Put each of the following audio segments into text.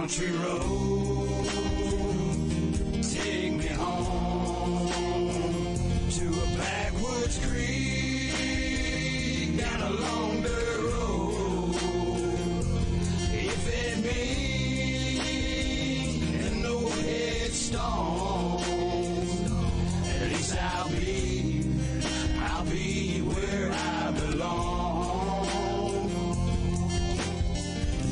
country road, take me home to a backwoods creek down a long dirt road. If it means no headstone, at least I'll be where I belong.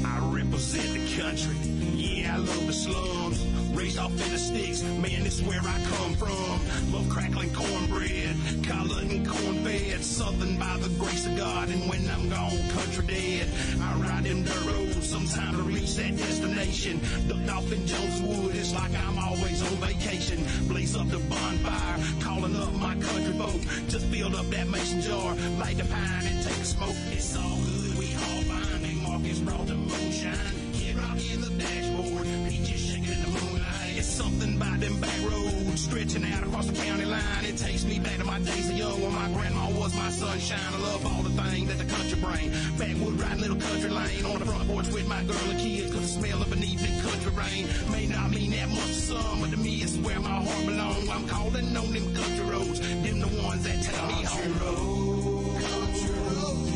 I represent the country, yeah, I love the slums. Raised off in the sticks, man, this is where I come from. Love crackling cornbread, collard and corn fed. Southern by the grace of God, and when I'm gone, country dead. I ride them dirt roads sometime to reach that destination. Ducked off in Jones Wood, it's like I'm always on vacation. Blaze up the bonfire, calling up my country folk. Just build up that mason jar, light the pine and take a smoke. It's all good, we all fine. They Marcus brought the moonshine. Kid Rocky in the dashboard, peaches shaking in the moonlight. It's something about them back roads stretching out across the county line. It takes me back to my days of young when my grandma was my sunshine. I love all the things that the country bring. Backwood riding little country lane on the front porch with my girl and kids. Cause the smell of an evening country rain may not mean that much to some, but to me it's where my heart belongs. I'm calling on them country roads, them the ones that take me home. Country road,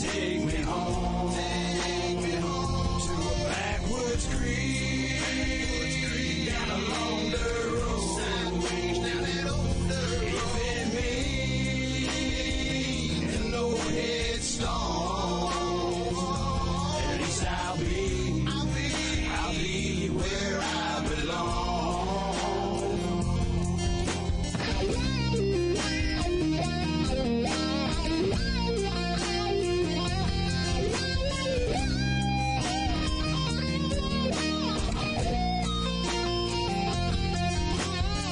take me home, to a backwoods creek. Down a long dirt road, sideways down that old dirt road. If it means no headstone, at least I'll be where I belong.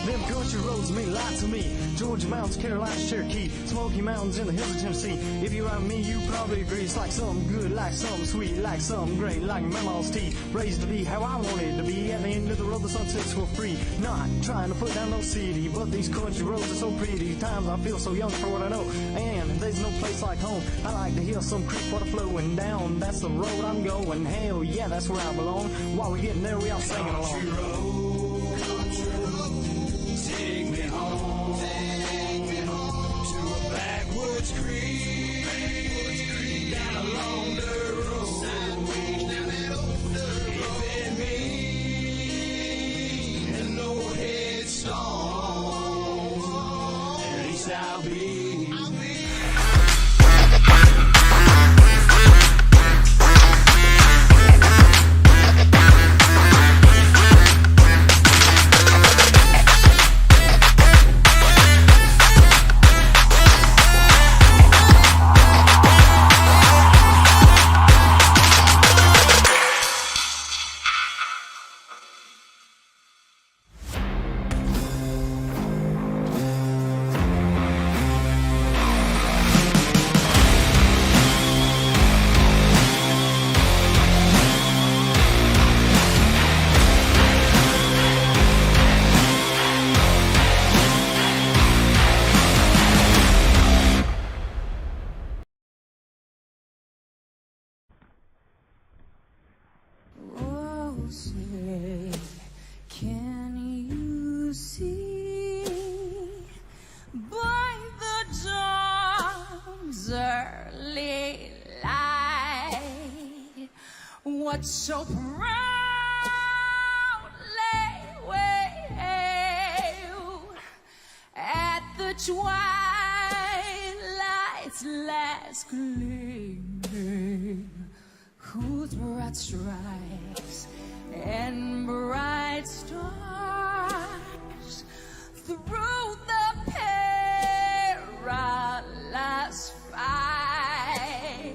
Them country roads mean a lot to me. Georgia Mountains, Carolinas, Cherokee, Smoky Mountains in the hills of Tennessee. If you're like me, you probably agree. It's like something good, like something sweet, like something great, like Mama's tea. Raised to be how I wanted to be. At the end of the road, the sunsets were free. Not trying to put down no city, but these country roads are so pretty. Times I feel so young for what I know. And there's no place like home. I like to hear some creek water flowing down. That's the road I'm going. Hell yeah, that's where I belong. While we're getting there, we all singing along. Country road, take me home, to a backwoods creek, down a long dirt road, sideways down that old dirt road. If it means no headstone, at least I'll be. Say, can you see by the dawn's early light what so proudly wailed at the twilight's last gleaming, whose broad stripes and bright stars through the perilous fight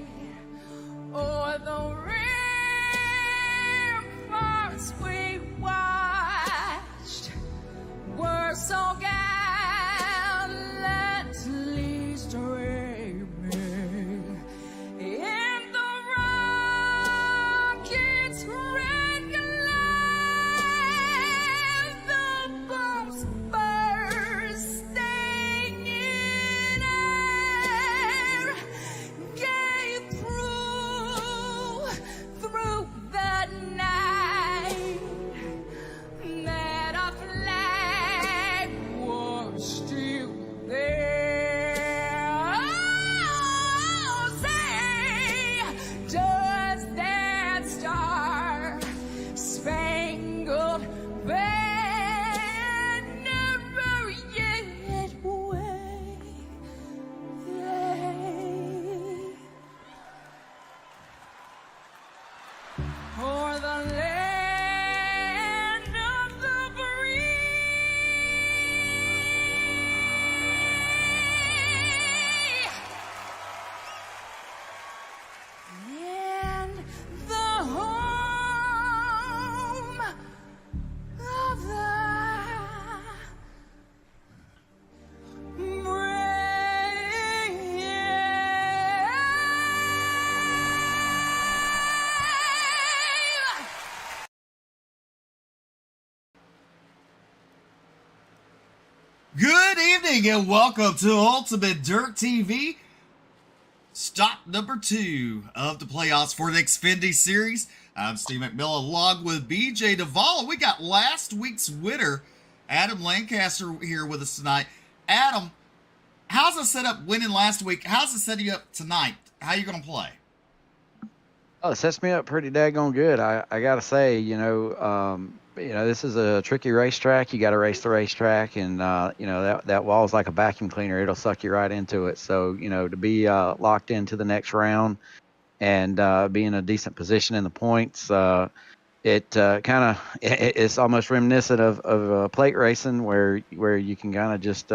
o'er the ramparts we watched were so gallantly streaming in the rocket's evening and welcome to Ultimate Dirt TV. Stop number 2 of the playoffs for the Xfinity Series. I'm Steve McMillan along with BJ Duvall. We got last week's winner, Adam Lancaster, here with us tonight. Adam, how's it set up winning last week? How's it setting you up tonight? How are you going to play? Oh, it sets me up pretty daggone good. I got to say, this is a tricky racetrack. You got to race the racetrack, and that wall is like a vacuum cleaner. It'll suck you right into it. So to be locked into the next round and be in a decent position in the points, it's almost reminiscent of plate racing where you can kind of just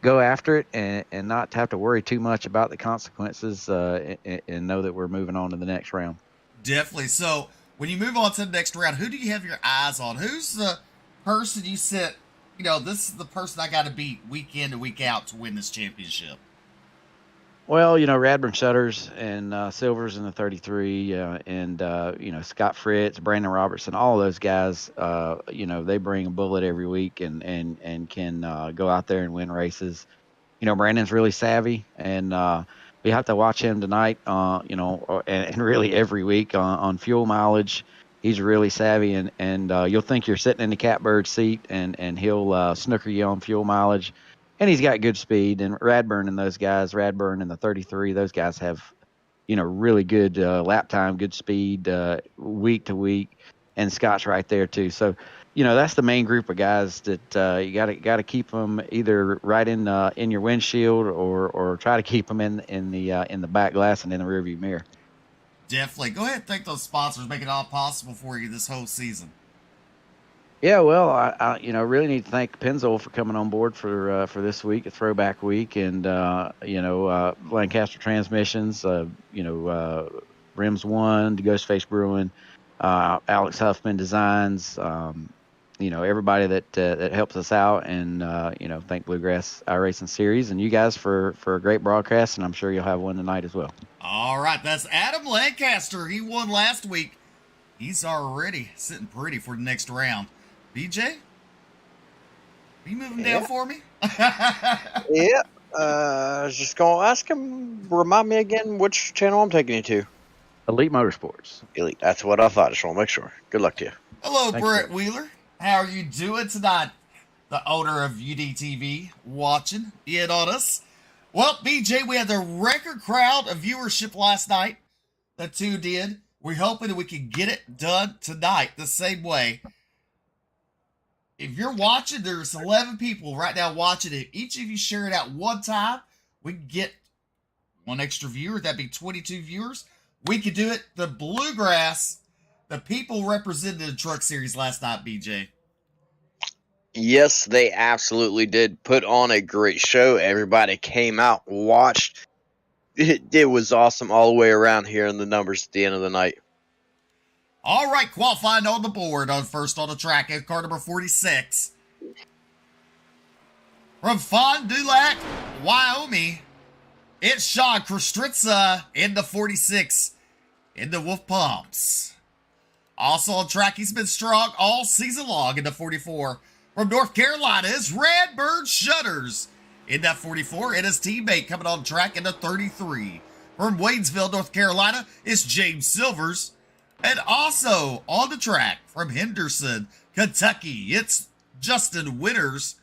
go after it and not have to worry too much about the consequences and know that we're moving on to the next round. Definitely. So when you move on to the next round, who do you have your eyes on? Who's the person you said, this is the person I got to beat week in to week out to win this championship? Well, Radburn Shutters and Silvers in the 33 and Scott Fritz, Brandon Robertson, all of those guys, they bring a bullet every week and can go out there and win races. Brandon's really savvy, and we have to watch him tonight, and really every week on fuel mileage. He's really savvy, and you'll think you're sitting in the catbird seat, and he'll snooker you on fuel mileage. And he's got good speed, and Radburn and those guys, Radburn and the 33, those guys have, really good lap time, good speed week to week, and Scott's right there too. So, that's the main group of guys that you got to keep them either right in your windshield or try to keep them in the back glass and in the rearview mirror. Definitely. Go ahead and thank those sponsors, make it all possible for you this whole season. Yeah, well, I really need to thank Pennzoil for coming on board for this week, a throwback week, and Lancaster Transmissions, Rims One, the Ghostface Brewing, Alex Huffman Designs, everybody that helps us out, and thank Bluegrass Racing Series and you guys for a great broadcast, and I'm sure you'll have one tonight as well. All right, that's Adam Lancaster. He won last week. He's already sitting pretty for the next round. BJ, are you moving down for me? Yeah. I was just going to ask him, remind me again which channel I'm taking you to. Elite Motorsports. Elite. That's what I thought. Just want to make sure. Good luck to you. Hello, Brett Wheeler. How are you doing tonight? The owner of UDTV watching in on us. Well, BJ, we had the record crowd of viewership last night. The two did. We're hoping that we can get it done tonight the same way. If you're watching, there's 11 people right now watching it. Each of you share it out one time. We can get one extra viewer. That'd be 22 viewers. We could do it. The Bluegrass, the people represented the Truck Series last night, BJ. Yes, they absolutely did put on a great show. Everybody came out, watched. It was awesome all the way around here in the numbers at the end of the night. All right, qualifying on the board. First on the track is car number 46. From Fond du Lac, Wyoming, it's Sean Kostritza in the 46 in the Wolf Pumps. Also on track, he's been strong all season long in the 44. From North Carolina is Radburn Shutters in that 44, and his teammate coming on track in the 33. From Waynesville, North Carolina, is James Silvers. And also on the track from Henderson, Kentucky, it's Justin Winters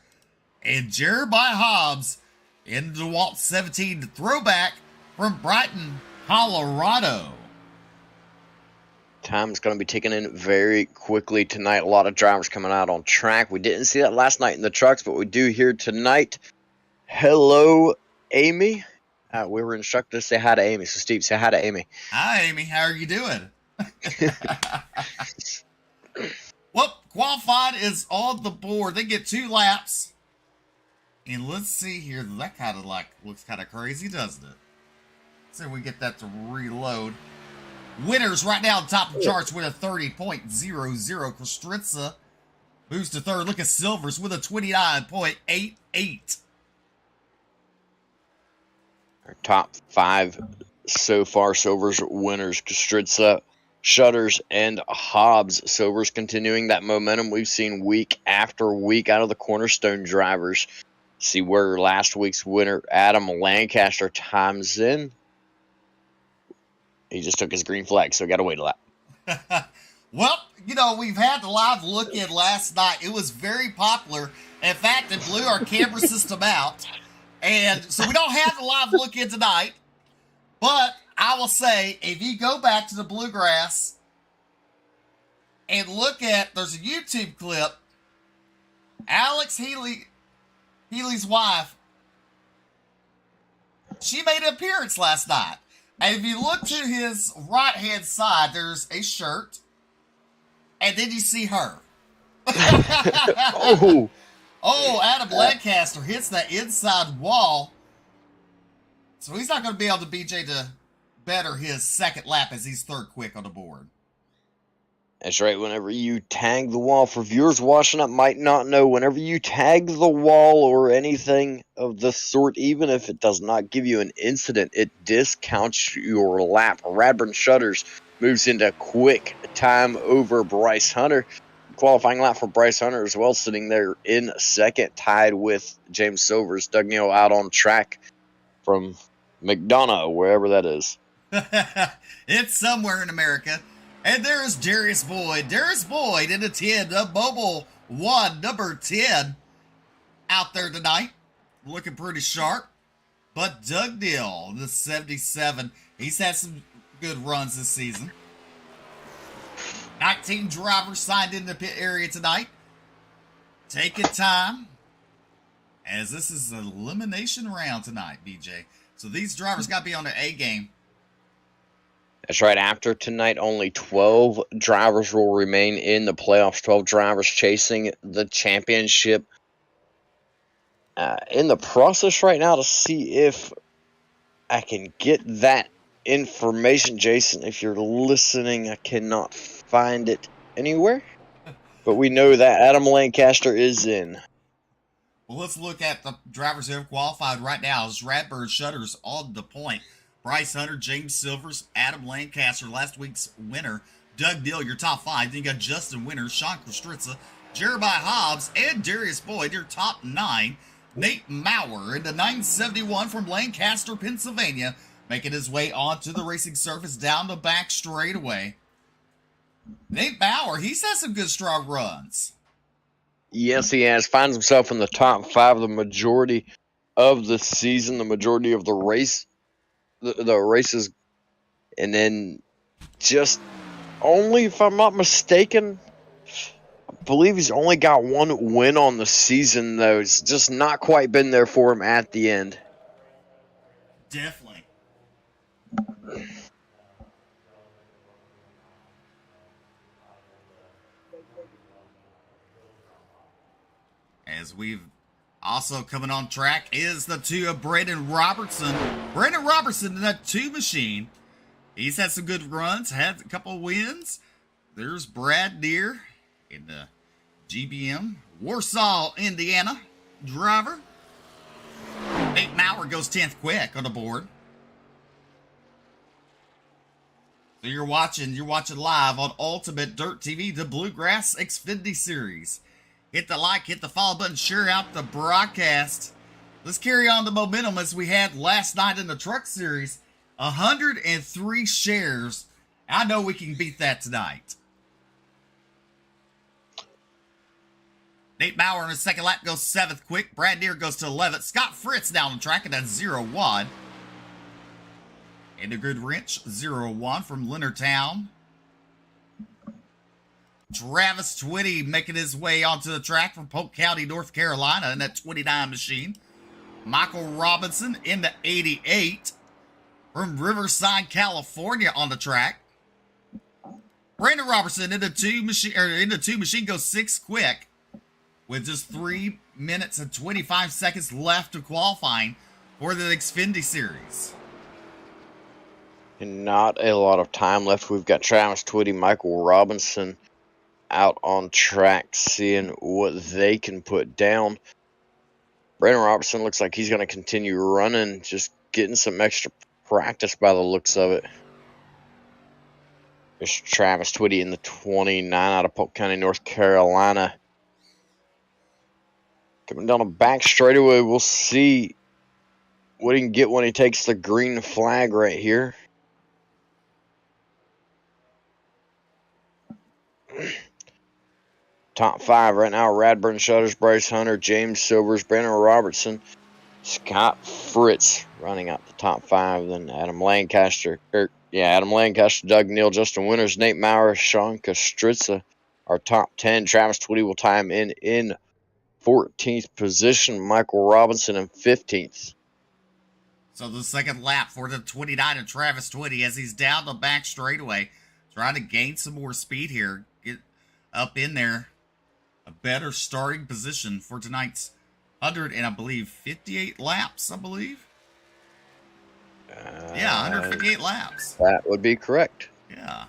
and Jeremiah Hobbs in the DeWalt 17 throwback from Brighton, Colorado. Time's going to be ticking in very quickly tonight. A lot of drivers coming out on track. We didn't see that last night in the trucks, but we do here tonight. Hello, Amy. We were instructed to say hi to Amy. So, Steve, say hi to Amy. Hi, Amy. How are you doing? Well, qualified is on the board. They get 2 laps. And let's see here. That kind of looks kind of crazy, doesn't it? See if we get that to reload. Winners right now on top of the charts with a 30.00. Kostritza moves to third. Look at Silvers with a 29.88. Our top 5 so far, Silvers winners, Kostritza, Shutters, and Hobbs. Silvers continuing that momentum we've seen week after week out of the Cornerstone drivers. See where last week's winner, Adam Lancaster, times in. He just took his green flag, so got to wait a lap. Well, you know, we've had the live look-in last night. It was very popular. In fact, it blew our camera system out. And so we don't have the live look-in tonight. But I will say, if you go back to the Bluegrass and look at, there's a YouTube clip, Alex Healy's wife, she made an appearance last night. And if you look to his right-hand side, there's a shirt. And then you see her. Oh, Adam Lancaster hits that inside wall. So he's not going to be able to BJ to better his second lap as he's third quick on the board. that's right. Whenever you tag the wall, for viewers watching up might not know, whenever you tag the wall or anything of the sort, even if it does not give you an incident, it discounts your lap. Radburn Shutters moves into quick time over Bryce Hunter. Qualifying lap for Bryce Hunter as well, sitting there in second, tied with James Silvers. Doug Neal out on track from McDonough, wherever that is. It's somewhere in America. And there's Darius Boyd. Darius Boyd in the 10, the mobile 1, number 10, out there tonight. Looking pretty sharp. But Doug Neal, the 77, he's had some good runs this season. 19 drivers signed in the pit area tonight. Taking time, as this is an elimination round tonight, BJ. So these drivers got to be on their A game. That's right. After tonight, only 12 drivers will remain in the playoffs. 12 drivers chasing the championship. In the process right now to see if I can get that information. Jason, if you're listening, I cannot find it anywhere. But we know that Adam Lancaster is in. Well, let's look at the drivers who have qualified right now. As Radburn Shutters on the point. Bryce Hunter, James Silvers, Adam Lancaster, last week's winner. Doug Neal, your top 5. Then you got Justin Winter, Sean Kostritza, Jeremiah Hobbs, and Darius Boyd, your top 9. Nate Maurer in the 971 from Lancaster, Pennsylvania, making his way onto the racing surface down the back straightaway. Nate Maurer, he's had some good strong runs. Yes, he has. Finds himself in the top 5 the majority of the season, the majority of the race, the races. And then just only, if I'm not mistaken, I believe he's only got one win on the season, though. It's just not quite been there for him at the end. Definitely. As we've also coming on track is the 2 of Brandon Robertson. Brandon Robertson in that 2 machine. He's had some good runs, had a couple of wins. There's Brad Deere in the GBM. Warsaw, Indiana driver. Nate Maurer goes 10th quick on the board. So you're watching live on Ultimate Dirt TV, the Bluegrass Xfinity Series. Hit the like, hit the follow button, share out the broadcast. Let's carry on the momentum as we had last night in the Truck Series. 103 shares. I know we can beat that tonight. Nate Maurer in his second lap goes 7th quick. Brad Deere goes to 11th. Scott Fritz down the track, and that's 0-1. And a good wrench, 0-1 from Leonardtown. Travis Twitty making his way onto the track from Polk County, North Carolina in that 29 machine. Michael Robinson in the 88 from Riverside, California on the track. Brandon Robertson in the 2 machine goes 6th quick with just 3 minutes and 25 seconds left of qualifying for the Xfinity Series. And not a lot of time left. We've got Travis Twitty, Michael Robinson out on track, seeing what they can put down. Brandon Robertson looks like he's going to continue running, just getting some extra practice by the looks of it. There's Travis Twitty in the 29 out of Polk County, North Carolina. Coming down the back straightaway, we'll see what he can get when he takes the green flag right here. Top 5 right now: Radburn Shutters, Bryce Hunter, James Silvers, Brandon Robertson, Scott Fritz running out the top 5. Then Adam Lancaster, Doug Neal, Justin Winters, Nate Maurer, Sean Kostritza are top 10. Travis Twitty will tie him in 14th position. Michael Robinson in 15th. So the second lap for the 29 of Travis Twitty as he's down the back straightaway, trying to gain some more speed here, get up in there. A better starting position for tonight's 58 laps, I believe. Yeah, 158 laps. That would be correct. Yeah.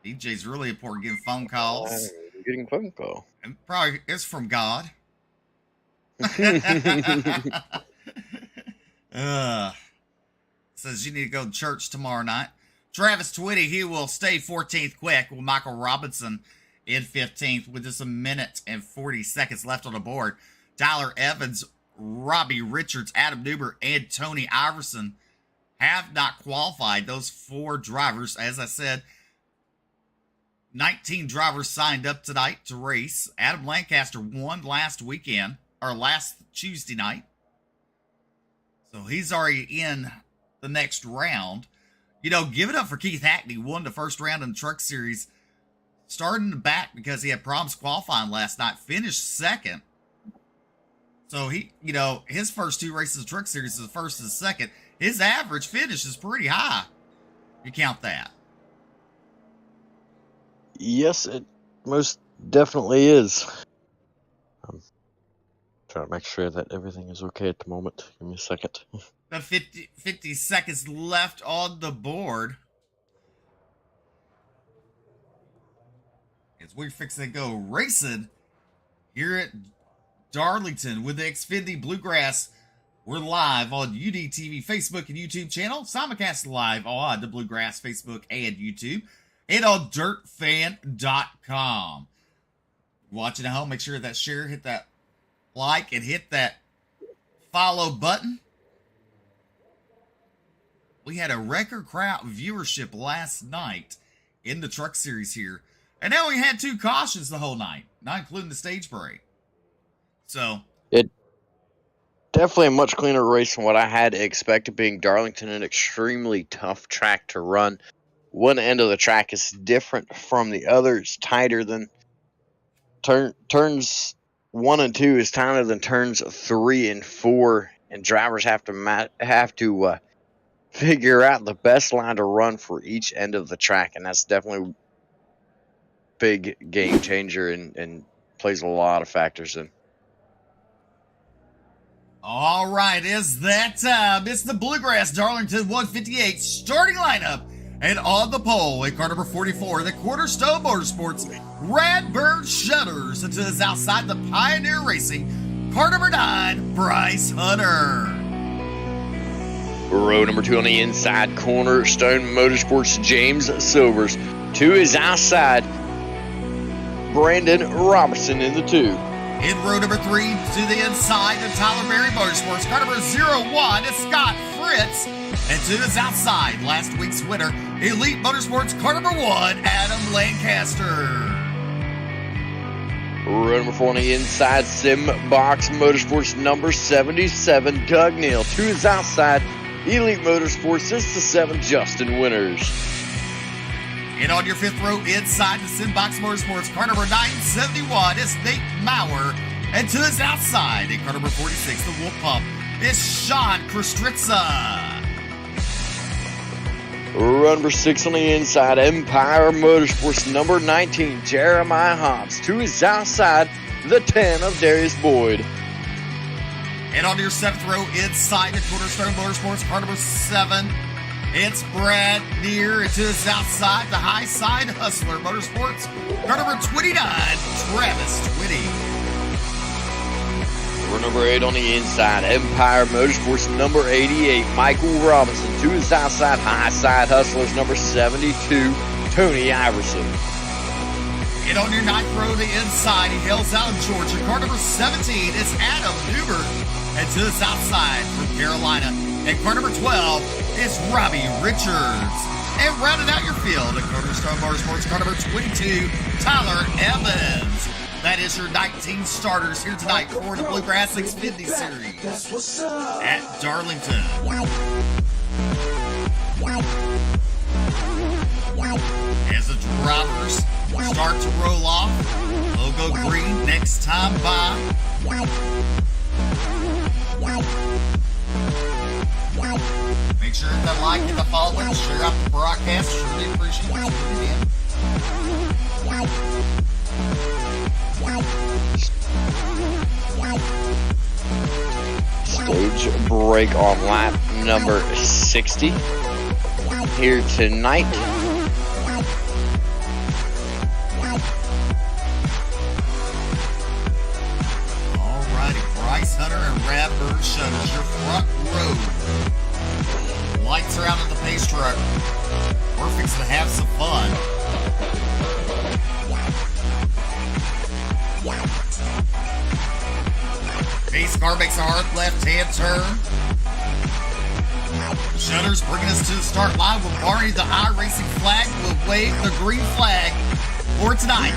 DJ's really important, getting phone calls. Getting phone call. And probably it's from God. Says you need to go to church tomorrow night. Travis Twitty, he will stay 14th quick with Michael Robinson in 15th with just a minute and 40 seconds left on the board. Tyler Evans, Robbie Richards, Adam Newber, and Tony Iverson have not qualified. Those 4 drivers, as I said, 19 drivers signed up tonight to race. Adam Lancaster won last Tuesday night. So he's already in the next round. You know, give it up for Keith Hackney, won the first round in the Truck Series. Starting in the back because he had problems qualifying last night. Finished second. So he, his first 2 races of the Truck Series is the first and second. His average finish is pretty high. You count that. Yes, it most definitely is. I'm trying to make sure that everything is okay at the moment. Give me a second. The 50 seconds left on the board. As we're fixing to go racing here at Darlington with the Xfinity Bluegrass. We're live on UDTV Facebook and YouTube channel. Simulcast live on the Bluegrass Facebook and YouTube. And on dirtfan.com. Watching at home, make sure that share, hit that like, and hit that follow button. We had a record crowd viewership last night in the Truck Series here. And now we had 2 cautions the whole night, not including the stage break. So it definitely a much cleaner race than what I had expected, being Darlington, an extremely tough track to run. One end of the track is different from the other. It's tighter than turns 1 and 2 is tighter than turns 3 and 4, and drivers have to figure out the best line to run for each end of the track, and that's definitely a big game changer and plays a lot of factors in. All right, is that time? It's the Bluegrass Darlington 158 starting lineup. And on the pole, in car number 44, the Cornerstone Motorsports Radburn Shutters into his outside the Pioneer Racing, car number 9, Bryce Hunter. Row number 2 on the inside, Cornerstone Motorsports James Silvers. To his outside, Brandon Robertson in the 2. In row number 3, to the inside, the Tyler Berry Motorsports, car number 01, is Scott Fritz. And to his outside, last week's winner, Elite Motorsports, car number 1, Adam Lancaster. Row number 4 on the inside, Sim Box Motorsports, number 77, Doug Neal. To his outside, Elite Motorsports, it's the 7, Justin Winters. And on your 5th row, inside the Simbox Motorsports, car number 971 is Nate Maurer. And to his outside, in car number 46, the Wolf Pump, is Sean Kostritza. Row number 6 on the inside, Empire Motorsports, number 19, Jeremiah Hobbs. To his outside, the 10 of Darius Boyd. And on your 7th row, inside the Cornerstone Motorsports, car number 7, it's Brad Neer. And to his outside, the High Side Hustler Motorsports, car number 29, Travis Twitty. Row number 8 on the inside, Empire Motorsports, number 88, Michael Robinson. To his outside, High Side Hustlers, number 72, Tony Iverson. In on your ninth row to the inside, he hails out of Georgia. Car number 17 is Adam Newbert. And to the south side from Carolina. And car number 12 is Robbie Richards. And rounding out your field at Cornerstone Motorsports, car number 22, Tyler Evans. That is your 19 starters here tonight for the Bluegrass Xfinity Series at Darlington. As the drivers start to roll off, logo green next time by. Make sure to like and the follow and share out the broadcast. Really appreciate you tuning in. Stage break on lap number 60 here tonight. Alrighty, Bryce Hunter and Radbird Shutters, your front row. Lights are out of the pace truck. We're fixing to have some fun. Pace car makes a hard left-hand turn. Shutters bringing us to the start line with Barney. The iRacing flag will wave the green flag for tonight.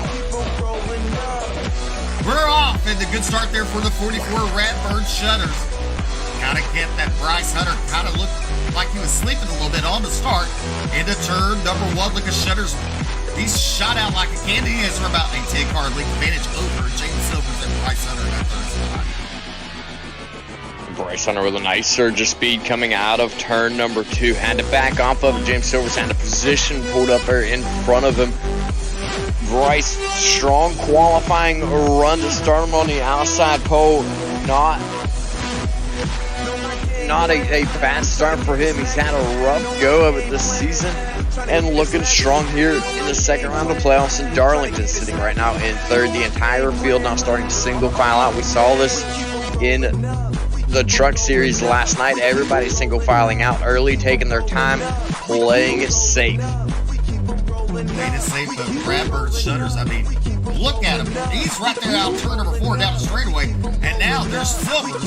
We're off, and a good start there for the 44 Radbird Shutters. Kind of kept that Bryce Hunter kind of looked like he was sleeping a little bit on the start. Into turn number 1, look at Shutters. He's shot out like a candy. He has about a 10-car lead advantage over James Silvers and Bryce Hunter in that third spot. Bryce Hunter with a nice surge of speed coming out of turn number 2. Had to back off of it. James Silvers had a position pulled up there in front of him. Bryce, strong qualifying run to start him on the outside pole. Not a bad start for him. He's had a rough go of it this season and looking strong here in the second round of playoffs in Darlington, sitting right now in third. The entire field now starting to single file out. We saw this in the truck series last night. Everybody single filing out early, taking their time, playing it safe. Made it safe, but Radbird Shutters, I mean, look at him. He's right there out turn number 4 down the straightaway. And now there's Silvers,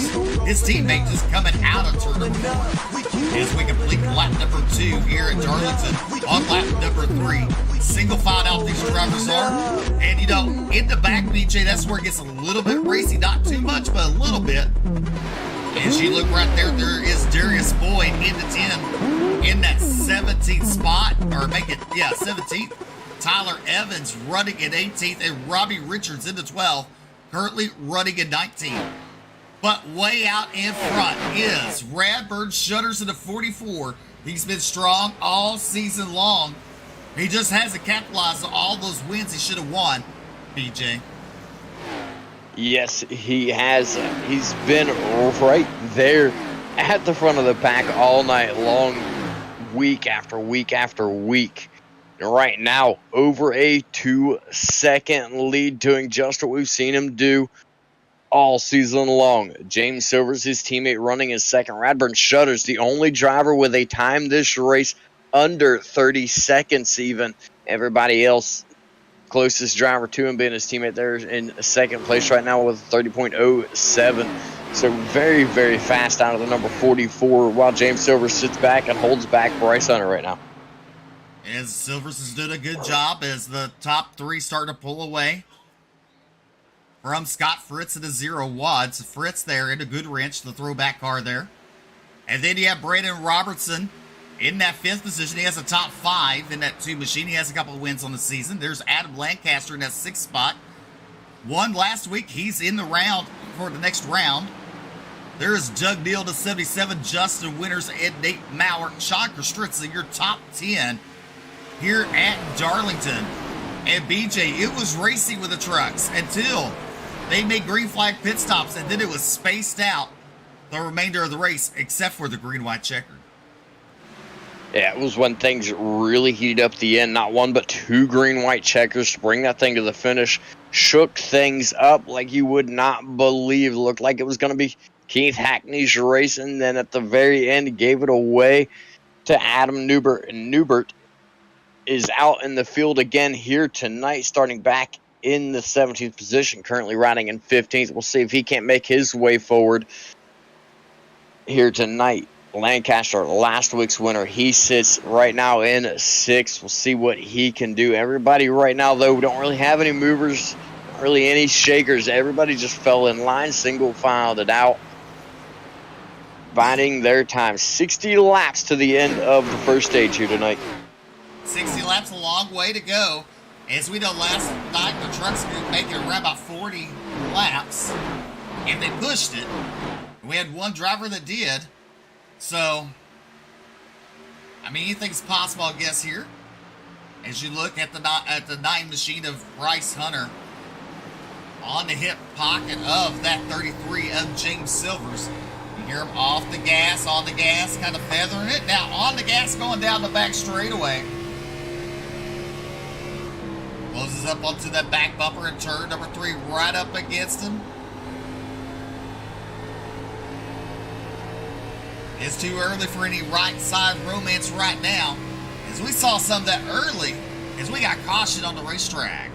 his teammate, just coming out of turn number 4. As we complete lap number 2 here at Darlington on lap number 3. Single filed out these drivers are. And, you know, in the back, BJ, that's where it gets a little bit racy. Not too much, but a little bit. As you look right there, there is Darius Boyd in the 10 in that 17th spot, or make it, 17th. Tyler Evans running in 18th, and Robbie Richards in the 12th, currently running in 19th. But way out in front is Radbird Shutters in the 44. He's been strong all season long. He just hasn't capitalized on all those wins he should have won, BJ. Yes, he has. He's been right there at the front of the pack all night long, week after week after week. And right now, over a 2-second lead, doing just what we've seen him do all season long. James Silvers, his teammate, running in second. Radbird Shutters, the only driver with a time this race under 30 seconds even. Everybody else, closest driver to him being his teammate there in second place right now with 30.07. So very, very fast out of the number 44, while James Silvers sits back and holds back Bryce Hunter right now. As Silvers has done a good job as the top 3 start to pull away from Scott Fritz and the 0 Wads. Fritz there in a good wrench, the throwback car there. And then you have Brandon Robertson in that 5th position. He has a top 5 in that 2 machine. He has a couple of wins on the season. There's Adam Lancaster in that 6th spot. Won last week. He's in the round for the next round. There's Doug Neal to 77, Justin Winters, and Nate Maurer. Sean Kostritza, your top 10 here at Darlington. And BJ, it was racing with the trucks until they made green flag pit stops, and then it was spaced out the remainder of the race, except for the green-white checker. Yeah, it was when things really heated up the end. Not 1, but 2 green-white checkers to bring that thing to the finish. Shook things up like you would not believe. Looked like it was going to be Keith Hackney's race, and then at the very end, gave it away to Adam Newbert. And Newbert is out in the field again here tonight, starting back in the 17th position, currently riding in 15th. We'll see if he can't make his way forward here tonight. Lancaster, last week's winner, he sits right now in 6th. We'll see what he can do. Everybody right now, though, we don't really have any movers, not really any shakers. Everybody just fell in line, single filed it out, biding their time. 60 laps to the end of the first stage here tonight. 60 laps, a long way to go. As we know, last night the trucks could make it around about 40 laps, and they pushed it. We had one driver that did. So, I mean, anything's possible, I guess, here. As you look at the 9 machine of Bryce Hunter on the hip pocket of that 33 of James Silvers. You hear him off the gas, on the gas, kind of feathering it. Now on the gas, going down the back straightaway. Closes up onto that back bumper and turn number 3 right up against him. It's too early for any right side romance right now, as we saw some of that early, as we got caution on the racetrack.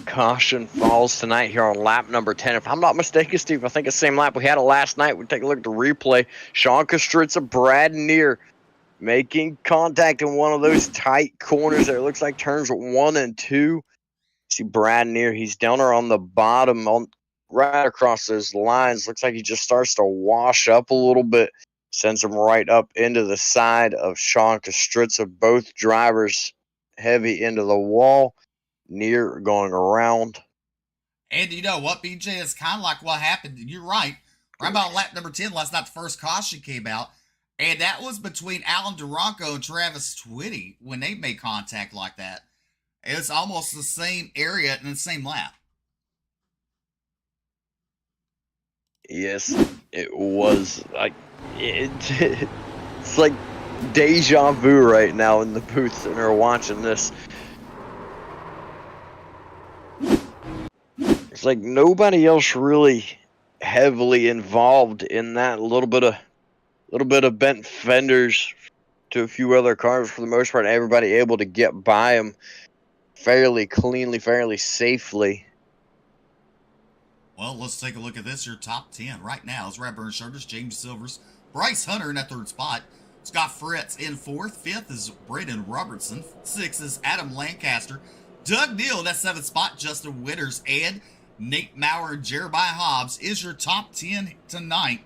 Caution falls tonight here on lap number 10. If I'm not mistaken, Steve, I think it's the same lap we had it last night. We take a look at the replay. Sean Kostritza, Brad Neer making contact in one of those tight corners there. It looks like turns 1 and 2. See Brad Neer, he's down there on the bottom, right across those lines. Looks like he just starts to wash up a little bit. Sends him right up into the side of Sean Kostritza. Both drivers heavy into the wall. Near going around. And you know what, BJ? It's kind of like what happened. You're right. Right about lap number 10 last night, the first caution came out. And that was between Alan Duranco and Travis Twitty when they made contact like that. It was almost the same area and the same lap. Yes, it was. It's like deja vu right now in the booth, and they're watching this. It's like nobody else really heavily involved in that. A little bit of bent fenders to a few other cars. For the most part, everybody able to get by them fairly cleanly, fairly safely. Well, let's take a look at this. Your top 10 right now is Radburn Shutters, James Silvers, Bryce Hunter in that 3rd spot, Scott Fritz in 4th. 5th is Braden Robertson. 6th is Adam Lancaster. Doug Neal in that 7th spot. Justin Winters and Nate Maurer and Jeremiah Hobbs is your top 10 tonight.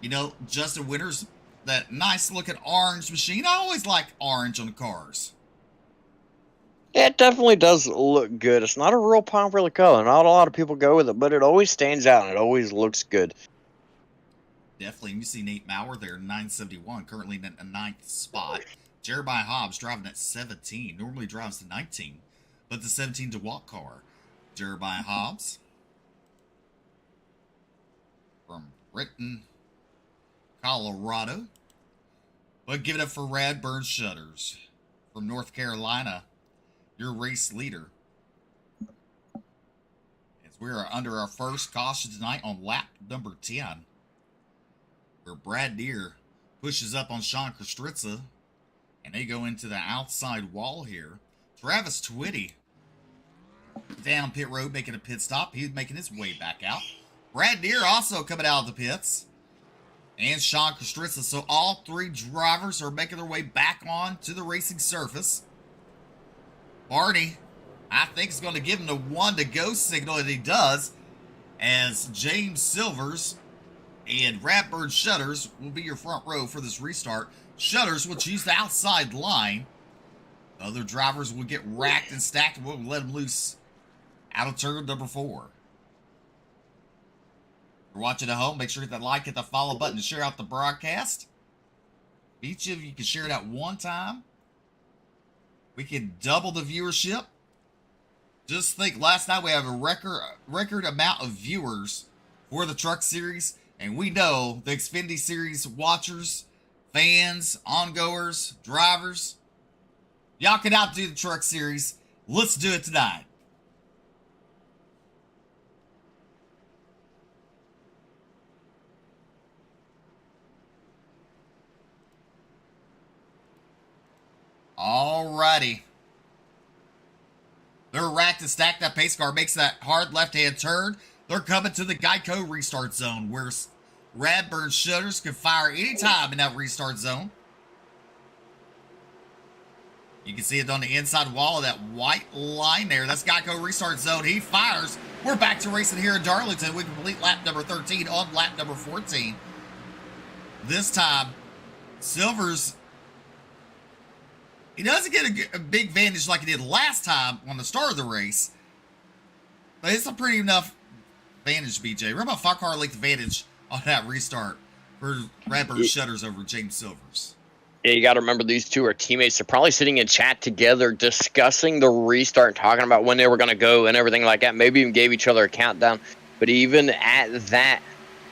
You know, Justin Winters, that nice looking orange machine. I always like orange on the cars. It definitely does look good. It's not a real popular color. Not a lot of people go with it, but it always stands out and it always looks good. Definitely. You see Nate Maurer there, 971, currently in a 9th spot. Jeremiah Hobbs driving at 17. Normally drives the 19, but the 17 DeWalt car. Jeremiah Hobbs from Renton, Colorado. But give it up for Radburn Shutters from North Carolina, your race leader. As we are under our first caution tonight on lap number 10, where Brad Deere pushes up on Sean Kostritza, and they go into the outside wall here. Travis Twitty down pit road making a pit stop. He's making his way back out. Brad Deere also coming out of the pits. And Sean Kostritza. So all 3 drivers are making their way back on to the racing surface. Barney, I think, is going to give him the 1 to go signal, and he does, as James Silvers and Radburn Shutters will be your front row for this restart. Shutters will choose the outside line. The other drivers will get racked and stacked, and we'll let them loose out of turn number 4. If you're watching at home, make sure to hit that like, hit the follow button to share out the broadcast. Each of you can share it out one time. We can double the viewership. Just think, last night we have a record amount of viewers for the Truck Series, and we know the Xfinity Series watchers, fans, ongoers, drivers, y'all can outdo the Truck Series. Let's do it tonight. Alrighty. They're racked and stacked. That pace car makes that hard left-hand turn. They're coming to the Geico restart zone where Radburn shutters can fire anytime in that restart zone. You can see it on the inside wall of that white line there. That's Geico restart zone. He fires. We're back to racing here in Darlington. We complete lap number 13 on lap number 14. This time, Silvers, he doesn't get a big advantage like he did last time on the start of the race. But it's a pretty enough advantage, BJ. Remember about 5 car length advantage on that restart for Radburn Shutters over James Silvers. Yeah, you got to remember these two are teammates. They're probably sitting in chat together discussing the restart, talking about when they were going to go and everything like that. Maybe even gave each other a countdown. But even at that,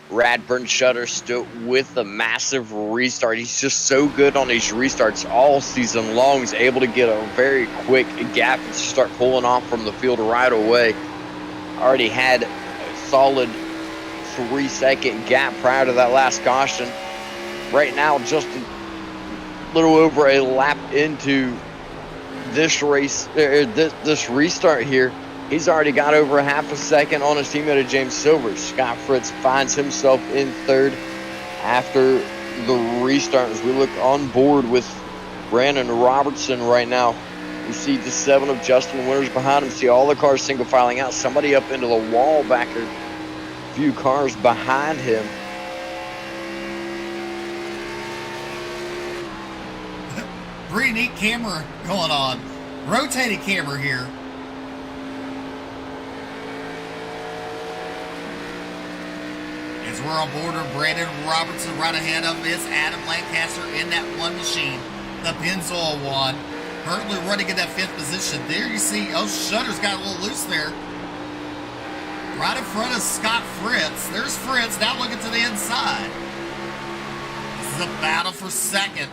Radburn Shutter stood with a massive restart. He's just so good on these restarts all season long. He's able to get a very quick gap and start pulling off from the field right away. Already had a solid 3-second gap prior to that last caution. Right now, just a little over a lap into this race, this restart here, he's already got over a half a second on his teammate of James Silvers. Scott Fritz finds himself in third after the restart. As we look on board with Brandon Robertson right now, we see the 7 of Justin Winters behind him. See all the cars single filing out. Somebody up into the wall back there. A few cars behind him. Pretty neat camera going on. Rotating camera here. As we're on board with Brandon Robertson, right ahead of him is Adam Lancaster in that one machine, the Pennzoil one. Currently running in that 5th position. There you see, Shutters got a little loose there. Right in front of Scott Fritz. There's Fritz now looking to the inside. This is a battle for second.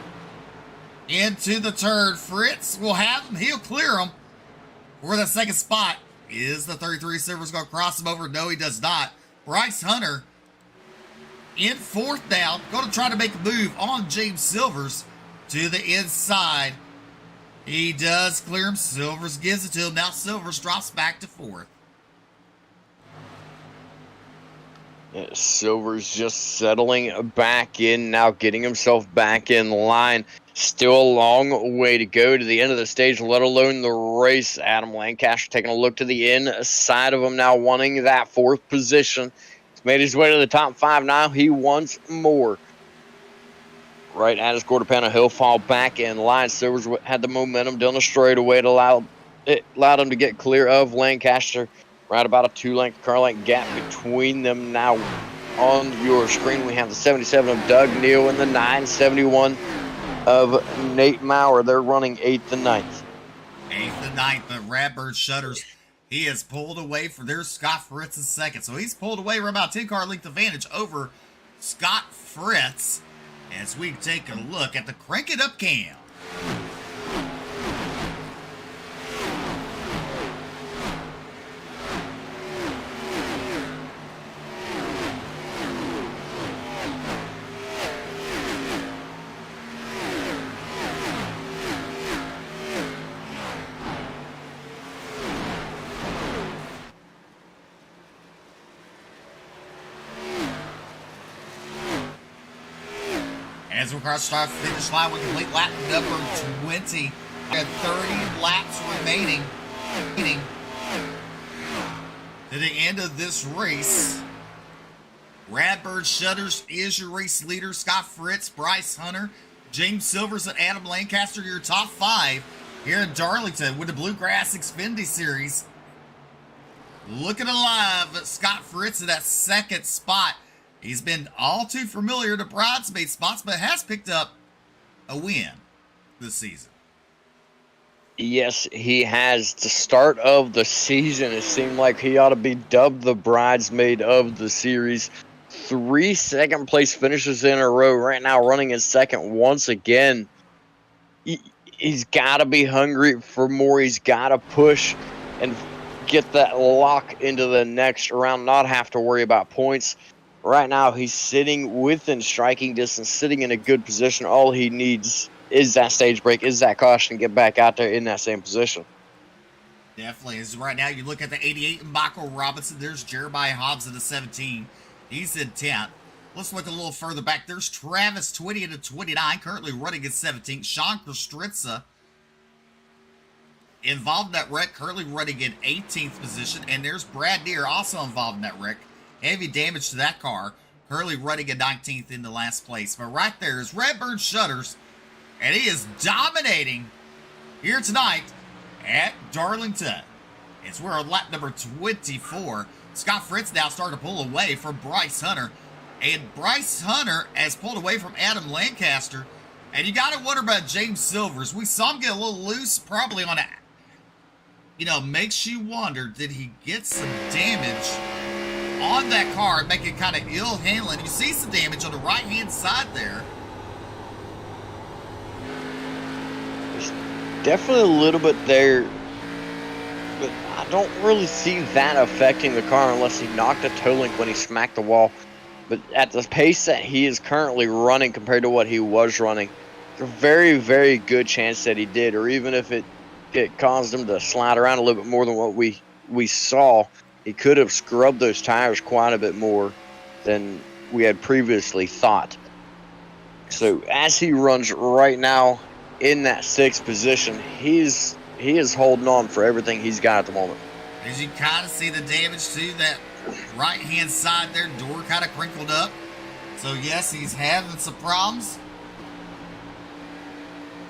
Into the turn. Fritz will have him. He'll clear him. For the second spot. Is the 33 Silvers going to cross him over? No, he does not. Bryce Hunter in 4th down. Going to try to make a move on James Silvers to the inside. He does clear him. Silvers gives it to him. Now Silvers drops back to 4th. Yeah, Silvers just settling back in now, getting himself back in line. Still a long way to go to the end of the stage, let alone the race. Adam Lancaster taking a look to the inside of him now, wanting that 4th position. He's made his way to the top 5 now. He wants more. Right at his quarter panel, he'll fall back in line. Silvers had the momentum down the straightaway to allowed him to get clear of Lancaster. Right about a 2-length car length gap between them now. On your screen, we have the 77 of Doug Neal and the 971 of Nate Maurer. They're running 8th and 9th. 8th and 9th, but Radburn Shutters, he has pulled away for their Scott Fritz in 2nd. So he's pulled away for about 10 car length advantage over Scott Fritz. As we take a look at the Crank It Up cam. As we cross the finish line, we complete lap number 20. 30 laps remaining to the end of this race. Radburn Shutters is your race leader. Scott Fritz, Bryce Hunter, James Silvers, and Adam Lancaster, your top 5 here in Darlington with the Bluegrass Xfinity Series. Looking alive, Scott Fritz in that 2nd spot. He's been all too familiar to bridesmaid spots, but has picked up a win this season. Yes, he has. The start of the season, it seemed like he ought to be dubbed the bridesmaid of the series. 3 second-place finishes in a row right now, running in 2nd once again. He's got to be hungry for more. He's got to push and get that lock into the next round, not have to worry about points. Right now, he's sitting within striking distance, sitting in a good position. All he needs is that stage break, is that caution, and get back out there in that same position. Definitely. As right now, you look at the 88 and Michael Robinson. There's Jeremiah Hobbs in the 17. He's in 10th. Let's look a little further back. There's Travis 20 and 29, currently running at 17th. Sean Kostritza involved in that wreck, currently running in 18th position. And there's Brad Deere, also involved in that wreck. Heavy damage to that car, currently running at 19th in the last place. But right there is Redbird Shutters, and he is dominating here tonight at Darlington. It's we're on lap number 24. Scott Fritz now starting to pull away from Bryce Hunter. And Bryce Hunter has pulled away from Adam Lancaster. And you got to wonder about James Silvers. We saw him get a little loose, probably on a, makes you wonder, did he get some damage on that car and make it kind of ill handling? You see some damage on the right-hand side there. There's definitely a little bit there, but I don't really see that affecting the car unless he knocked a toe link when he smacked the wall. But at the pace that he is currently running compared to what he was running, there's a very, very good chance that he did, or even if it caused him to slide around a little bit more than what we saw, he could have scrubbed those tires quite a bit more than we had previously thought. So as he runs right now in that 6th position, he is holding on for everything he's got at the moment. As you kind of see the damage to that right-hand side there, door kind of crinkled up. So yes, he's having some problems.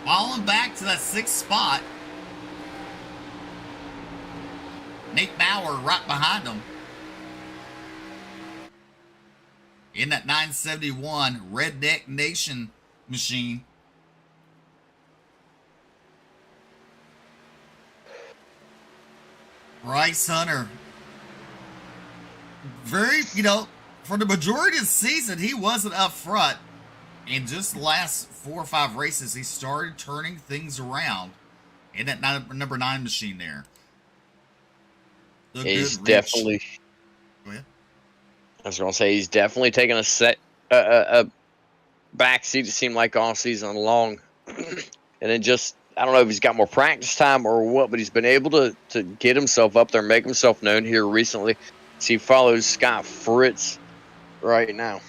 Falling back to that 6th spot. Nate Bauer right behind him. In that 971 Redneck Nation machine. Bryce Hunter. Very, for the majority of the season, he wasn't up front. And just the last 4 or 5 races, he started turning things around in that number 9 machine there. He's definitely. Go ahead. I was going to say he's definitely taking a back seat. It seemed like all season long, and then just I don't know if he's got more practice time or what, but he's been able to get himself up there, make himself known here recently. So he follows Scott Fritz right now.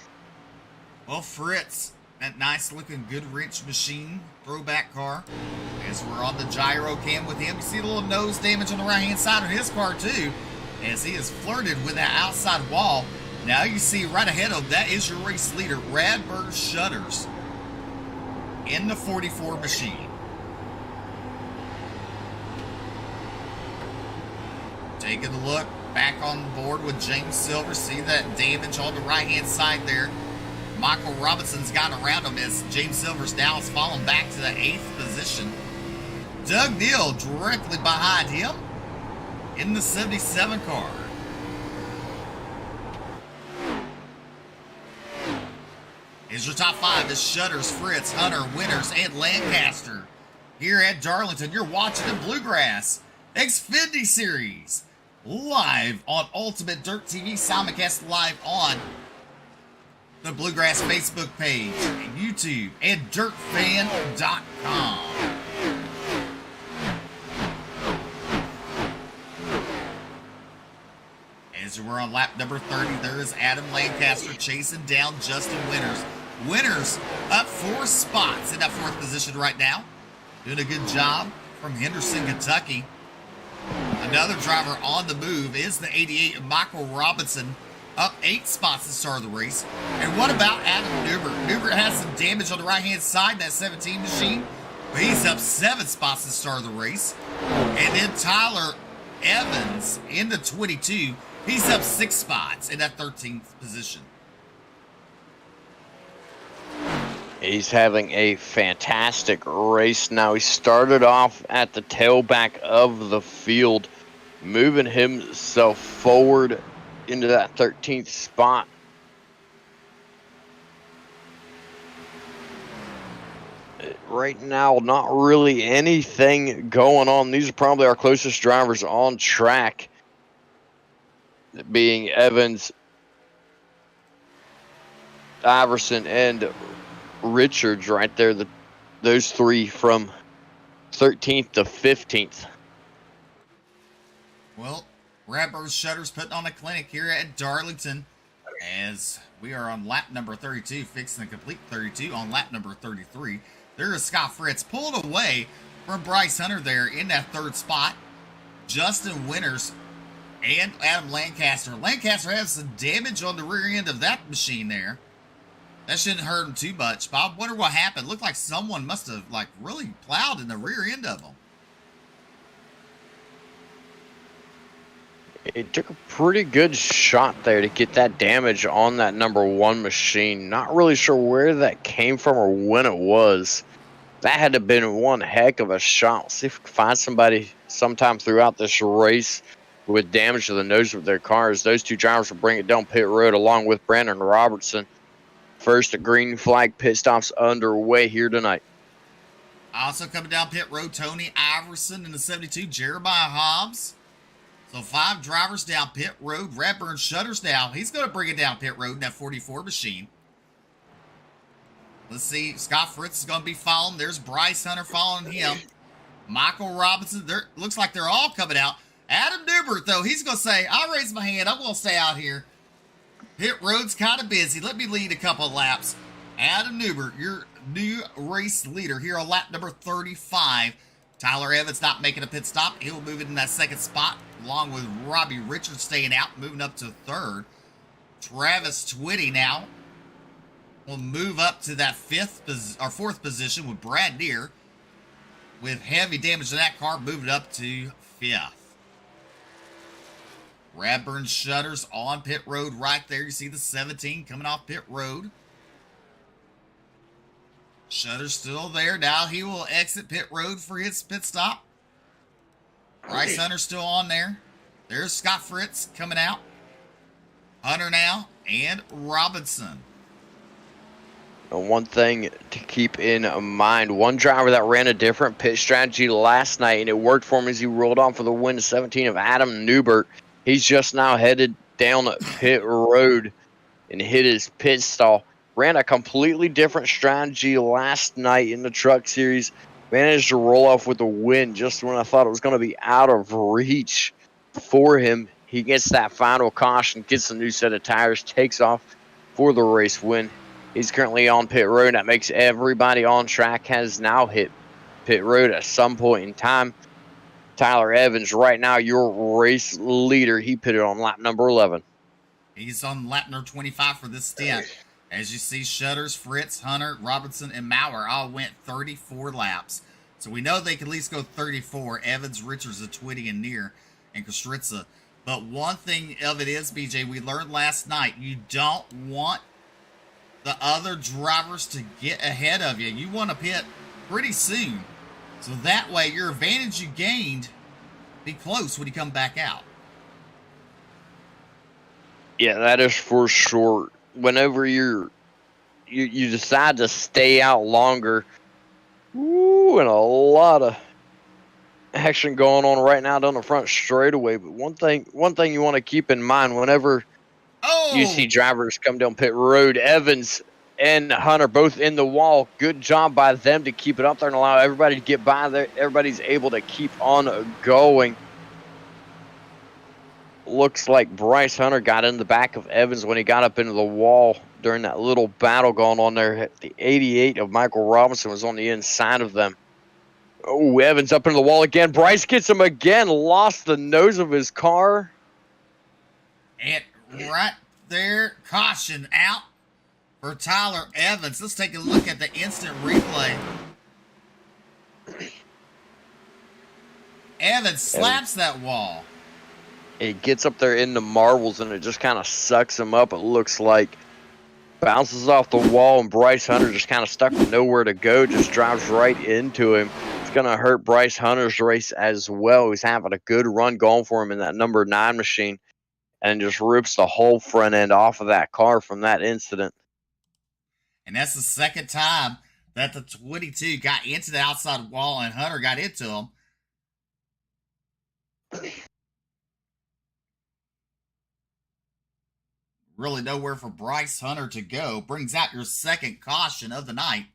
Well, Fritz, that nice looking Goodrich machine throwback car. As we're on the gyro cam with him, you see the little nose damage on the right hand side of his car too, as he has flirted with that outside wall. Now you see right ahead of him, that is your race leader, Radburn Shutters, in the 44 machine. Taking a look back on board with James Silver. See that damage on the right hand side there. Michael Robinson's gotten around him as James Silver's now has fallen back to the 8th position. Doug Neal directly behind him in the 77 car. Here's your top 5. It's Shutters, Fritz, Hunter, Winters, and Lancaster. Here at Darlington, you're watching the Bluegrass Xfinity Series live on Ultimate Dirt TV, simulcast live on the Bluegrass Facebook page, YouTube, and dirtfan.com. As we're on lap number 30, there is Adam Lancaster chasing down Justin Winters. Winters up 4 spots in that 4th position right now. Doing a good job from Henderson, Kentucky. Another driver on the move is the 88 Michael Robinson, up 8 spots to start the race. And what about Adam Newbert? Newbert has some damage on the right-hand side in that 17 machine, but he's up 7 spots to start the race. And then Tyler Evans in the 22, he's up 6 spots in that 13th position. He's having a fantastic race now. He started off at the tailback of the field, moving himself forward into that 13th spot. Right now, not really anything going on. These are probably our closest drivers on track, being Evans, Iverson, and Richards right there. The those three from 13th to 15th. Well, Radbird Shutter's putting on a clinic here at Darlington as we are on lap number 32, fixing to complete 32 on lap number 33. There is Scott Fritz pulled away from Bryce Hunter there in that third spot. Justin Winters and Adam Lancaster. Lancaster has some damage on the rear end of that machine there. That shouldn't hurt him too much. But I wonder what happened. Looked like someone must have really plowed in the rear end of him. It took a pretty good shot there to get that damage on that number 1 machine. Not really sure where that came from or when it was. That had to have been one heck of a shot. Let's see if we can find somebody sometime throughout this race with damage to the nose of their cars. Those two drivers will bring it down pit road along with Brandon Robertson. First, a green flag pit stops underway here tonight. Also coming down pit road, Tony Iverson in the 72, Jeremiah Hobbs. So 5 drivers down pit road. Radburn Shutters now. He's going to bring it down pit road in that 44 machine. Let's see. Scott Fritz is going to be following. There's Bryce Hunter following him. Michael Robinson. Looks like they're all coming out. Adam Newbert, though, he's going to say, I'll raise my hand. I'm going to stay out here. Pit road's kind of busy. Let me lead a couple of laps. Adam Newbert, your new race leader here on lap number 35. Tyler Evans not making a pit stop. He'll move in that second spot, along with Robbie Richards staying out, moving up to third. Travis Twitty now will move up to that fourth position with Brad Deere. With heavy damage to that car, moving up to 5th. Radburn Shutters on pit road right there. You see the 17 coming off pit road. Shutter's still there. Now he will exit pit road for his pit stop. Bryce Hunter's still on there. There's Scott Fritz coming out. Hunter now and Robinson. And one thing to keep in mind, one driver that ran a different pit strategy last night, and it worked for him as he rolled on for the win, 17 of Adam Newbert. He's just now headed down pit road and hit his pit stall. Ran a completely different strategy last night in the Truck Series. Managed to roll off with a win just when I thought it was going to be out of reach for him. He gets that final caution, gets a new set of tires, takes off for the race win. He's currently on pit road. That makes everybody on track has now hit pit road at some point in time. Tyler Evans, right now, your race leader. He pitted on lap number 11. He's on lap number 25 for this stint. As you see, Shutters, Fritz, Hunter, Robinson, and Maurer all went 34 laps. So we know they can at least go 34. Evans, Richards, Twitty, and Neer, and Kostritza. But one thing of it is, BJ, we learned last night, you don't want the other drivers to get ahead of you. You want to pit pretty soon. So that way, your advantage you gained be close when you come back out. Yeah, that is for sure. Whenever you decide to stay out longer, and a lot of action going on right now down the front straightaway. But one thing you want to keep in mind whenever you see drivers come down pit road, Evans and Hunter both in the wall. Good job by them to keep it up there and allow everybody to get by there. Everybody's able to keep on going. Looks like Bryce Hunter got in the back of Evans when he got up into the wall during that little battle going on there. The 88 of Michael Robinson was on the inside of them. Oh, Evans up into the wall again. Bryce gets him again. Lost the nose of his car. And right there, caution out for Tyler Evans. Let's take a look at the instant replay. Evans slaps that wall. It gets up there in the marbles and it just kind of sucks him up. It looks like bounces off the wall, and Bryce Hunter just kind of stuck with nowhere to go. Just drives right into him. It's going to hurt Bryce Hunter's race as well. He's having a good run going for him in that number 9 machine, and just rips the whole front end off of that car from that incident. And that's the second time that the 22 got into the outside wall and Hunter got into him. Really nowhere for Bryce Hunter to go. Brings out your second caution of the night.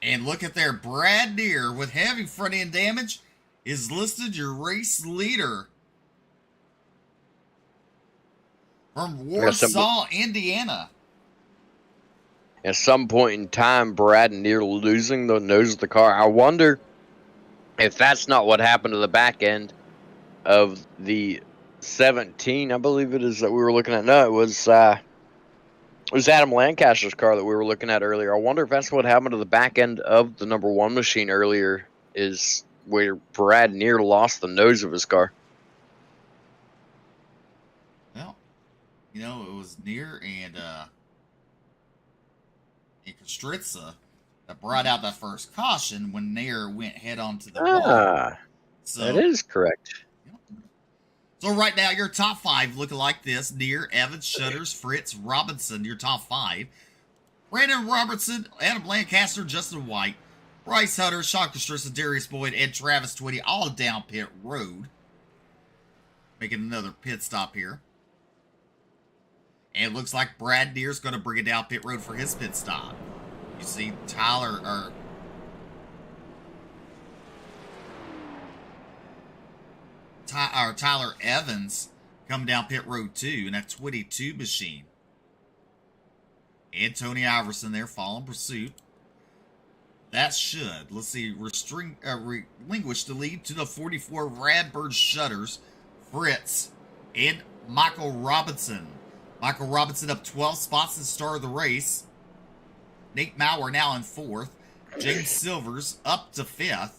And look at there, Brad Deere with heavy front end damage is listed your race leader from Warsaw, Indiana. At some point in time, Brad Near losing the nose of the car. I wonder if that's not what happened to the back end of the 17, I believe it is, that we were looking at. No, it was Adam Lancaster's car that we were looking at earlier. I wonder if that's what happened to the back end of the number 1 machine earlier, is where Brad Near lost the nose of his car. Well, you know, it was Near and Kostritza that brought out that first caution when Near went head on to the wall. So, that is correct. So right now, your top 5 looking like this. Near, Evans, Shutters, Fritz, Robinson, your top 5. Brandon Robertson, Adam Lancaster, Justin White, Bryce Hutter, Sean Kostritza, Darius Boyd, and Travis Twitty all down pit road. Making another pit stop here. And it looks like Brad Deere's going to bring it down pit road for his pit stop. You see Tyler Evans come down pit road too, and that 22 machine. And Tony Iverson there following pursuit. That should, let's see, relinquish the lead to the 44 Radbird Shutters, Fritz, and Michael Robinson. Michael Robinson up 12 spots at the start of the race. Nate Maurer now in 4th. James Silvers up to 5th.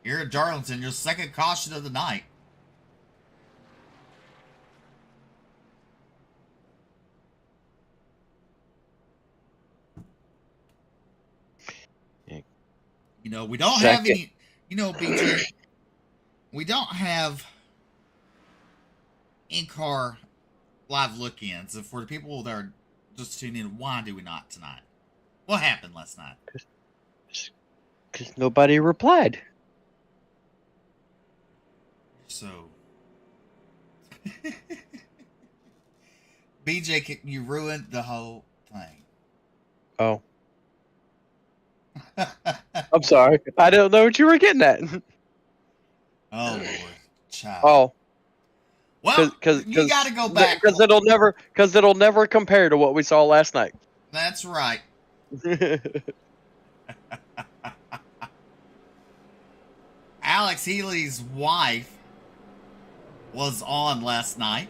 Here at Darlington, your second caution of the night. You know, we don't have any, you know, BJ, we don't have in-car live look-ins. And for the people that are just tuning in, why do we not tonight? What happened last night? Because nobody replied. So, BJ, you ruined the whole thing. Oh. I'm sorry. I don't know what you were getting at. Oh, Lord. Child. Oh. Well, you got to go back. Because it'll never compare to what we saw last night. That's right. Alex Healy's wife was on last night.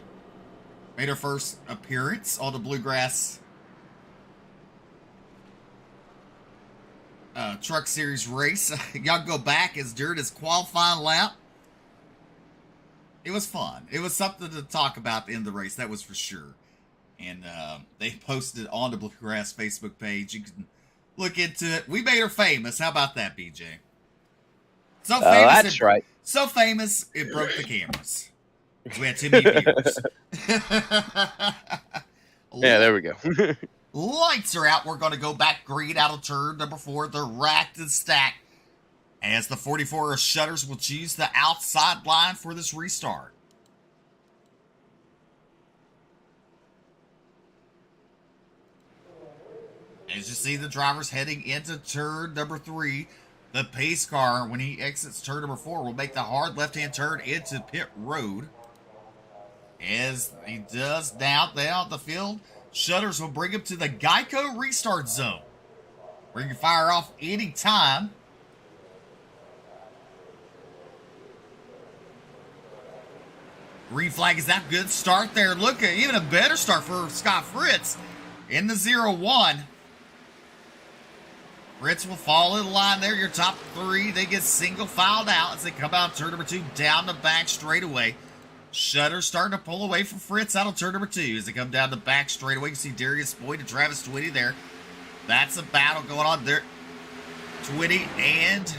Made her first appearance on the Bluegrass Truck Series race. Y'all go back as during his qualifying lap. It was fun. It was something to talk about in the race, that was for sure. And they posted it on the Bluegrass Facebook page. You can look into it. We made her famous. How about that, BJ? So famous. That's right. So famous, it broke the cameras. We had too many viewers. Yeah, there we go. Lights are out. We're going to go back green out of turn number 4. They're racked and stacked. As the 44 Shutters will choose the outside line for this restart. As you see the drivers heading into turn number 3, the pace car, when he exits turn number 4, will make the hard left-hand turn into pit road. As he does now down the field, Shutters will bring him to the Geico restart zone, where you can fire off any time. Green flag is that good start there. Look at even a better start for Scott Fritz in the 0-1. Fritz will fall in line there. Your top 3, they get single filed out as they come out turn number 2 down the back straightaway. Shutters starting to pull away from Fritz out of turn number 2 as they come down the back straightaway. You can see Darius Boyd and Travis Twitty there. That's a battle going on there. Twitty and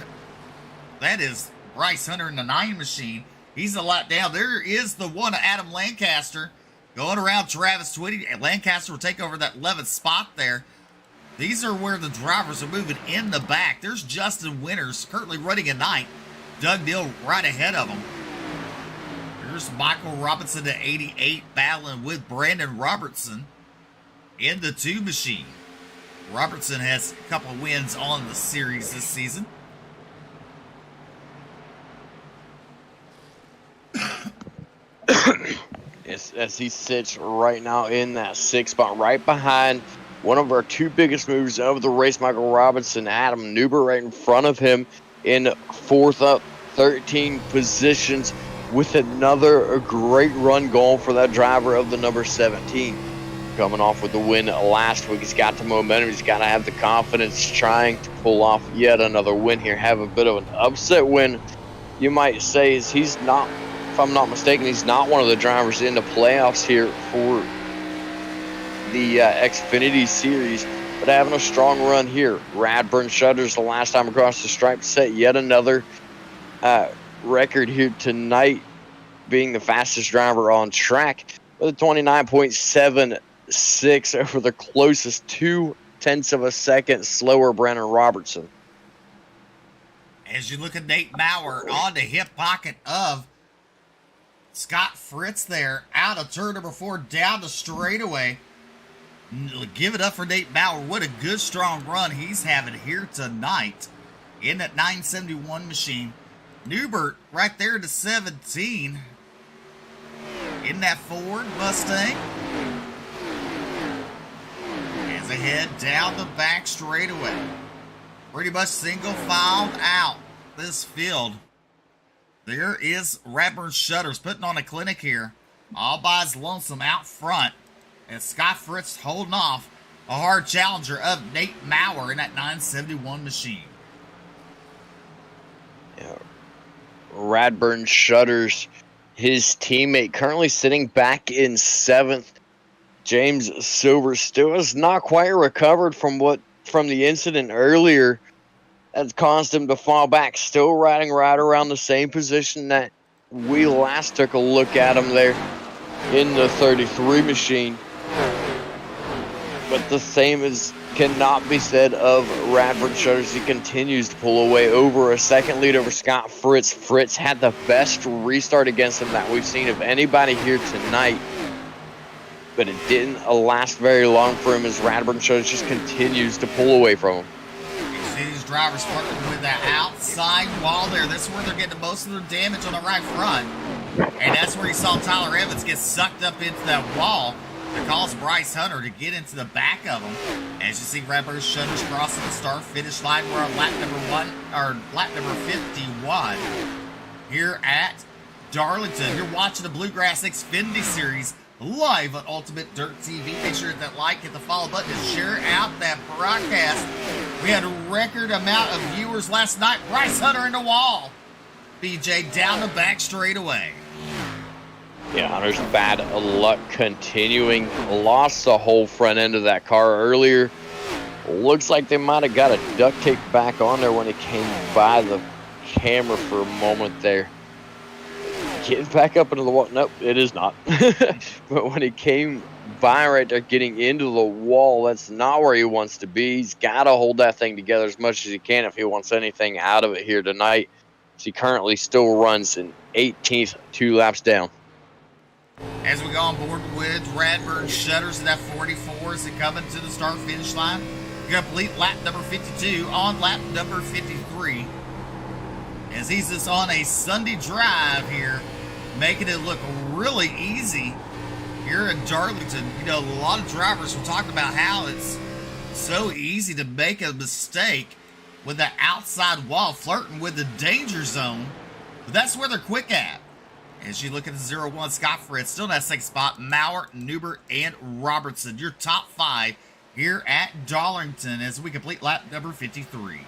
that is Bryce Hunter in the 9 machine. He's a lot down. There is the one Adam Lancaster going around Travis Twitty. Lancaster will take over that 11th spot there. These are where the drivers are moving in the back. There's Justin Winters currently running a 9th. Doug Neal right ahead of him. Shutters, Michael Robinson at 88, battling with Brandon Robertson in the 2 machine. Robertson has a couple wins on the series this season. As he sits right now in that 6th spot, right behind one of our 2 biggest movers of the race, Michael Robinson, Adam Newbert, right in front of him in 4th up, 13 positions, with another great run going for that driver of the number 17. Coming off with the win last week, he's got the momentum, he's got to have the confidence, trying to pull off yet another win here, have a bit of an upset win, you might say, is he's not, if I'm not mistaken, he's not one of the drivers in the playoffs here for the Xfinity series, but having a strong run here. Radburn Shutters, the last time across the stripe, set yet another record here tonight, being the fastest driver on track with a 29.76 over the closest 0.2 of a second slower Brandon Robertson. As you look at Nate Maurer on the hip pocket of Scott Fritz there, out of turn number 4, down the straightaway. Give it up for Nate Maurer. What a good, strong run he's having here tonight in that 971 machine. Newbert right there to 17 in that Ford Mustang. As they head down the back straightaway. Pretty much single filed out this field. There is Radburn Shutters putting on a clinic here, all by his lonesome out front. And Scott Fritz holding off a hard challenger of Nate Maurer in that 971 machine. Yeah. Radburn Shutters, his teammate, currently sitting back in 7th. James Silver still has not quite recovered from the incident earlier that caused him to fall back. Still riding right around the same position that we last took a look at him there in the 33 machine. But the same cannot be said of Radburn Shutters. He continues to pull away over a second lead over Scott Fritz. Fritz had the best restart against him that we've seen of anybody here tonight, but it didn't last very long for him as Radburn Shutters just continues to pull away from him. You see these drivers flirting with that outside wall there. This is where they're getting most of their damage on the right front. And that's where you saw Tyler Evans get sucked up into that wall that caused Bryce Hunter to get into the back of him. As you see Radburn Shutters crossing the start finish line, we're on lap number 51 here at Darlington. You're watching the Bluegrass Xfinity series live on Ultimate Dirt TV. Make sure to hit that like, hit the follow button, and share out that broadcast. We had a record amount of viewers last night. Bryce Hunter in the wall. BJ down the back straightaway. Yeah, Hunter's bad luck continuing. Lost the whole front end of that car earlier. Looks like they might have got a duct tape back on there when it came by the camera for a moment there. Getting back up into the wall. Nope, it is not. But when he came by right there, getting into the wall, that's not where he wants to be. He's got to hold that thing together as much as he can if he wants anything out of it here tonight. He currently still runs in 18th, 2 laps down. As we go on board with Radburn Shutters in that 44 as they come into the start finish line. Complete lap number 52 on lap number 53. As he's just on a Sunday drive here, making it look really easy here in Darlington. You know, a lot of drivers were talking about how it's so easy to make a mistake with the outside wall, flirting with the danger zone. But that's where they're quick at. As you look at the 0-1, Scott Fritz still in that 6th spot. Maurer, Newbert, and Robertson, your top 5 here at Darlington as we complete lap number 53.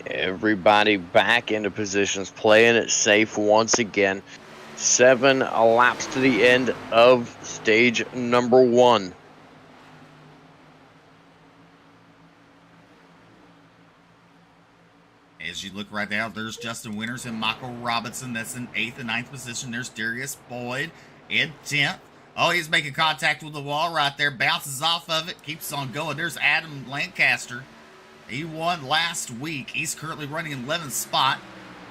Everybody back into positions, playing it safe once again. 7 laps to the end of stage number 1. As you look right now, there's Justin Winters and Michael Robinson. That's in 8th and 9th position. There's Darius Boyd in 10th. Oh, he's making contact with the wall right there. Bounces off of it. Keeps on going. There's Adam Lancaster He won last week. He's currently running 11th spot.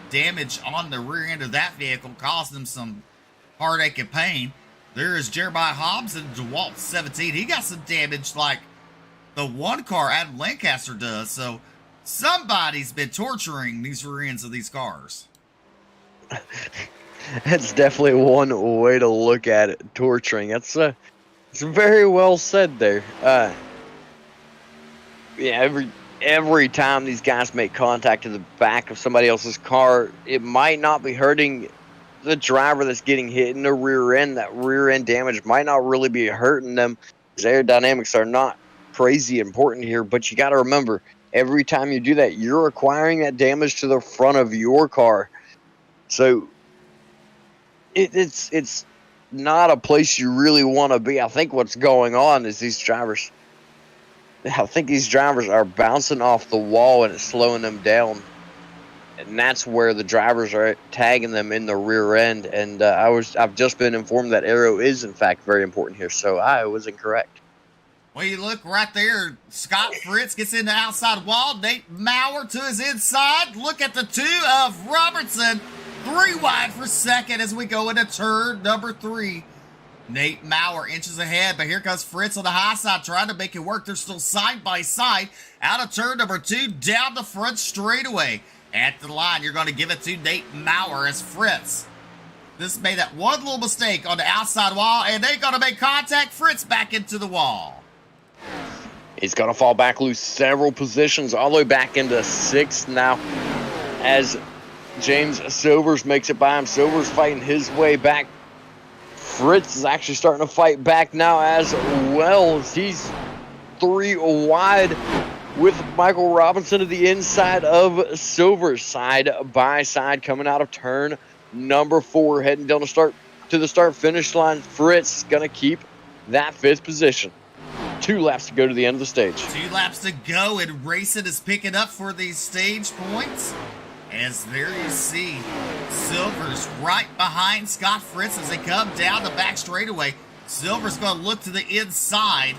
Damage on the rear end of that vehicle caused him some heartache and pain. There is Jeremiah Hobbs in DeWalt 17. He got some damage like the one car Adam Lancaster does. So somebody's been torturing these rear ends of these cars. That's definitely one way to look at it. Torturing. It's very well said there. Yeah, every time these guys make contact to the back of somebody else's car, it might not be hurting the driver that's getting hit in the rear end. That rear end damage might not really be hurting them. His aerodynamics are not crazy important here, but you got to remember, every time you do that, you're acquiring that damage to the front of your car. So it's not a place you really want to be. I think what's going on is these drivers are bouncing off the wall and it's slowing them down. And that's where the drivers are tagging them in the rear end. And I've just been informed that aero is in fact very important here. So I was incorrect. Well, you look right there. Scott Fritz gets in the outside wall. Nate Maurer to his inside. Look at the two of Robertson. 3 wide for second as we go into turn number 3. Nate Maurer inches ahead, but here comes Fritz on the high side trying to make it work. They're still side by side. Out of turn number 2, down the front straightaway. At the line, you're going to give it to Nate Maurer as Fritz. This made that one little mistake on the outside wall, and they're going to make contact. Fritz back into the wall. He's going to fall back, lose several positions, all the way back into 6th now as James Silvers makes it by him. Silvers fighting his way back. Fritz is actually starting to fight back now as well. He's 3 wide with Michael Robinson to the inside of Silvers, side by side, coming out of turn number 4, heading down to the start-finish line. Fritz is going to keep that 5th position. 2 laps to go to the end of the stage. 2 laps to go, and Racing is picking up for these stage points. As there you see Silvers right behind Scott Fritz as they come down the back straightaway. Silvers going to look to the inside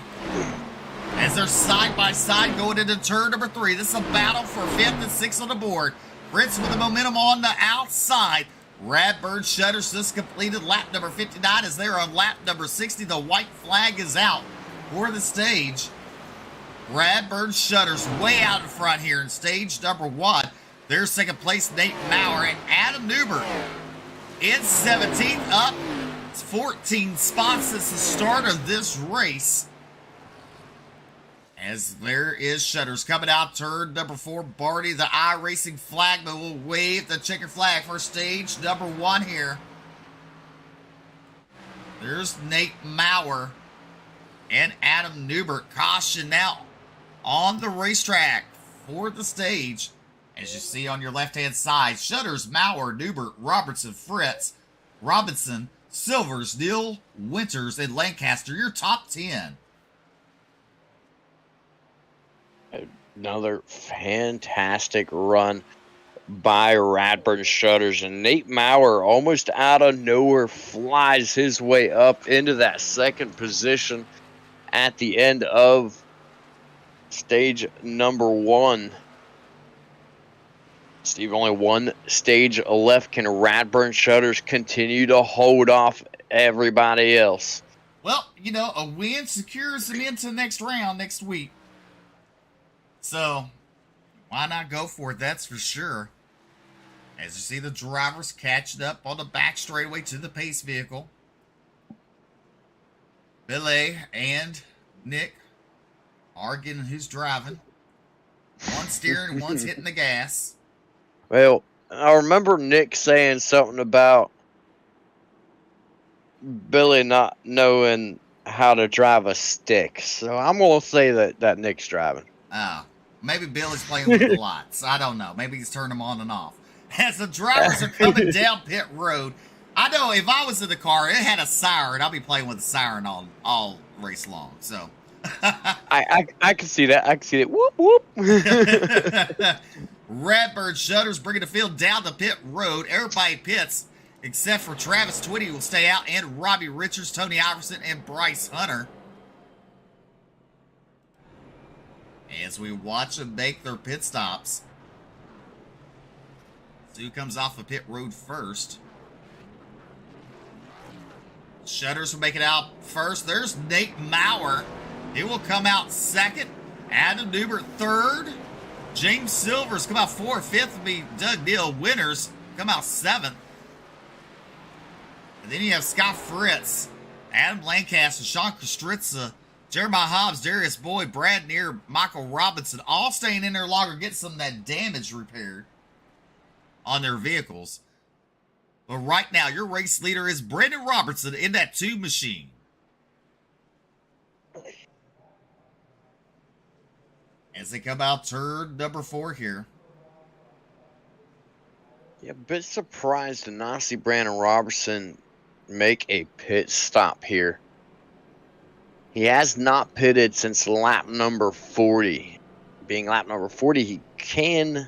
as they're side by side going into turn number 3. This is a battle for 5th and 6th on the board. Fritz with the momentum on the outside. Radburn Shutters just completed lap number 59 as they're on lap number 60. The white flag is out for the stage. Radburn Shutters way out in front here in stage number 1. There's second place Nate Maurer and Adam Newbert in 17th up. It's 14 spots since the start of this race. As there is Shutters coming out turn number 4. Barty, the iRacing flagman, will wave the checker flag for stage number 1 here. There's Nate Maurer and Adam Newbert. Caution now on the racetrack for the stage. As you see on your left-hand side, Shutters, Maurer, Newbert, Robertson, Fritz, Robinson, Silvers, Neal, Winters, and Lancaster, your top 10. Another fantastic run by Radburn Shutters. And Nate Maurer, almost out of nowhere, flies his way up into that 2nd position at the end of stage number 1. Steve, only 1 stage left. Can Radburn Shutters continue to hold off everybody else? Well, you know, a win secures them into the next round next week. So, why not go for it? That's for sure. As you see the drivers catching up on the back straightaway to the pace vehicle. Billy and Nick arguing who's driving. One's steering, one's hitting the gas. Well, I remember Nick saying something about Billy not knowing how to drive a stick. So I'm going to say that Nick's driving. Oh, maybe Billy's playing with the lights. I don't know. Maybe he's turning them on and off. As the drivers are coming down pit road, I know if I was in the car, it had a siren. I'll be playing with the siren all race long. So I can see that. I can see it. Whoop, whoop. Radburn Shutters bringing the field down the pit road. Everybody pits except for Travis Twitty, who will stay out, and Robbie Richards, Tony Iverson, and Bryce Hunter. as we watch them make their pit stops. Sue comes off the pit road first. Shutters will make it out first. There's Nate Maurer. He will come out second. Adam Newbert third. James Silvers come out fourth. Fifth will be Doug Neal. Winners come out seventh. And then you have Scott Fritz, Adam Lancaster, Sean Kostritza, Jeremiah Hobbs, Darius Boyd, Brad Neer, Michael Robinson, all staying in there longer, get some of that damage repaired on their vehicles. But right now, your race leader is Brendan Robertson in that 2 machine. As they come out turn number 4 here. Yeah, a bit surprised to not see Brandon Robertson make a pit stop here. He has not pitted since lap number 40. Being lap number 40, he can,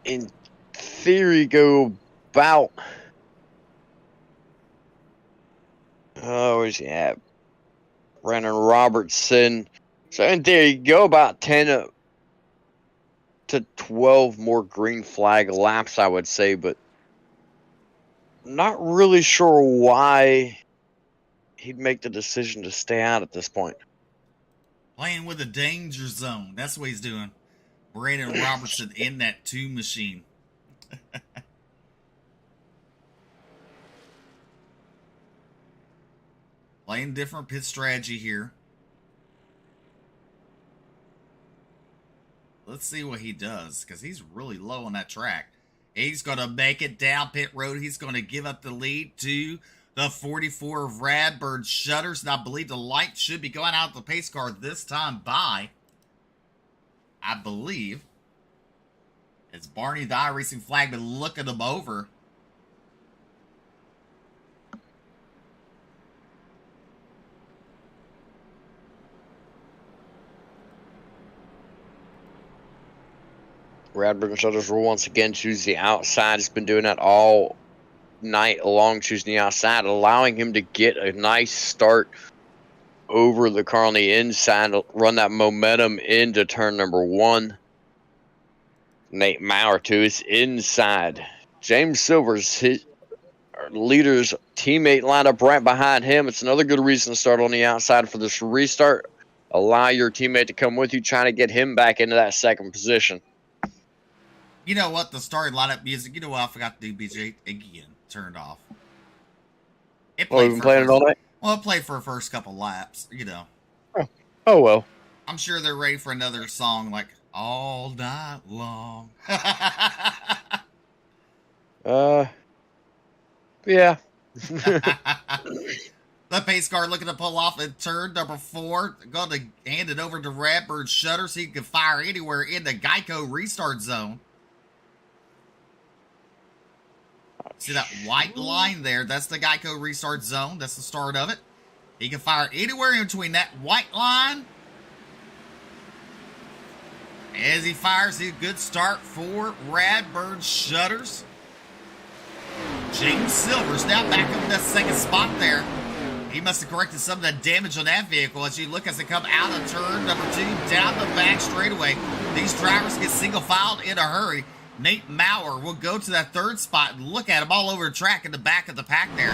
in theory, go about... Oh, where's he at? Brandon Robertson. So in theory, you go about 10 to 12 more green flag laps, I would say, but not really sure why he'd make the decision to stay out at this point. Playing with a danger zone. That's what he's doing. Brandon Robertson in that 2 machine. Playing different pit strategy here. Let's see what he does, because he's really low on that track. He's going to make it down pit road. He's going to give up the lead to the 44 of Radburn Shutters. And I believe the light should be going out the pace car this time by, I believe, it's Barney the iRacing flagman looking them over. Radburn Shutters will once again choose the outside. He's been doing that all night long, choosing the outside, allowing him to get a nice start over the car on the inside, run that momentum into turn number 1. Nate Maurer to his inside. James Silvers, his leader's teammate, lined up right behind him. It's another good reason to start on the outside for this restart. Allow your teammate to come with you, trying to get him back into that second position. You know what? The starting lineup music, you know what? I forgot to do BJ again. Turned off. It Oh, you've been playing it all night? Well, it played for the first couple laps, you know. Oh, well. I'm sure they're ready for another song like All Night Long. Yeah. The pace car looking to pull off in turn number 4. Going to hand it over to Radburn Shutter so he can fire anywhere in the Geico restart zone. See that white line there? That's the Geico restart zone. That's the start of it. He can fire anywhere in between that white line. As he fires, a good start for Radburn Shutters. James Silvers now back up in that second spot there. He must have corrected some of the damage on that vehicle as you look as they come out of turn number 2 down the back straightaway. These drivers get single filed in a hurry. Nate Maurer will go to that 3rd spot and look at him all over the track in the back of the pack there.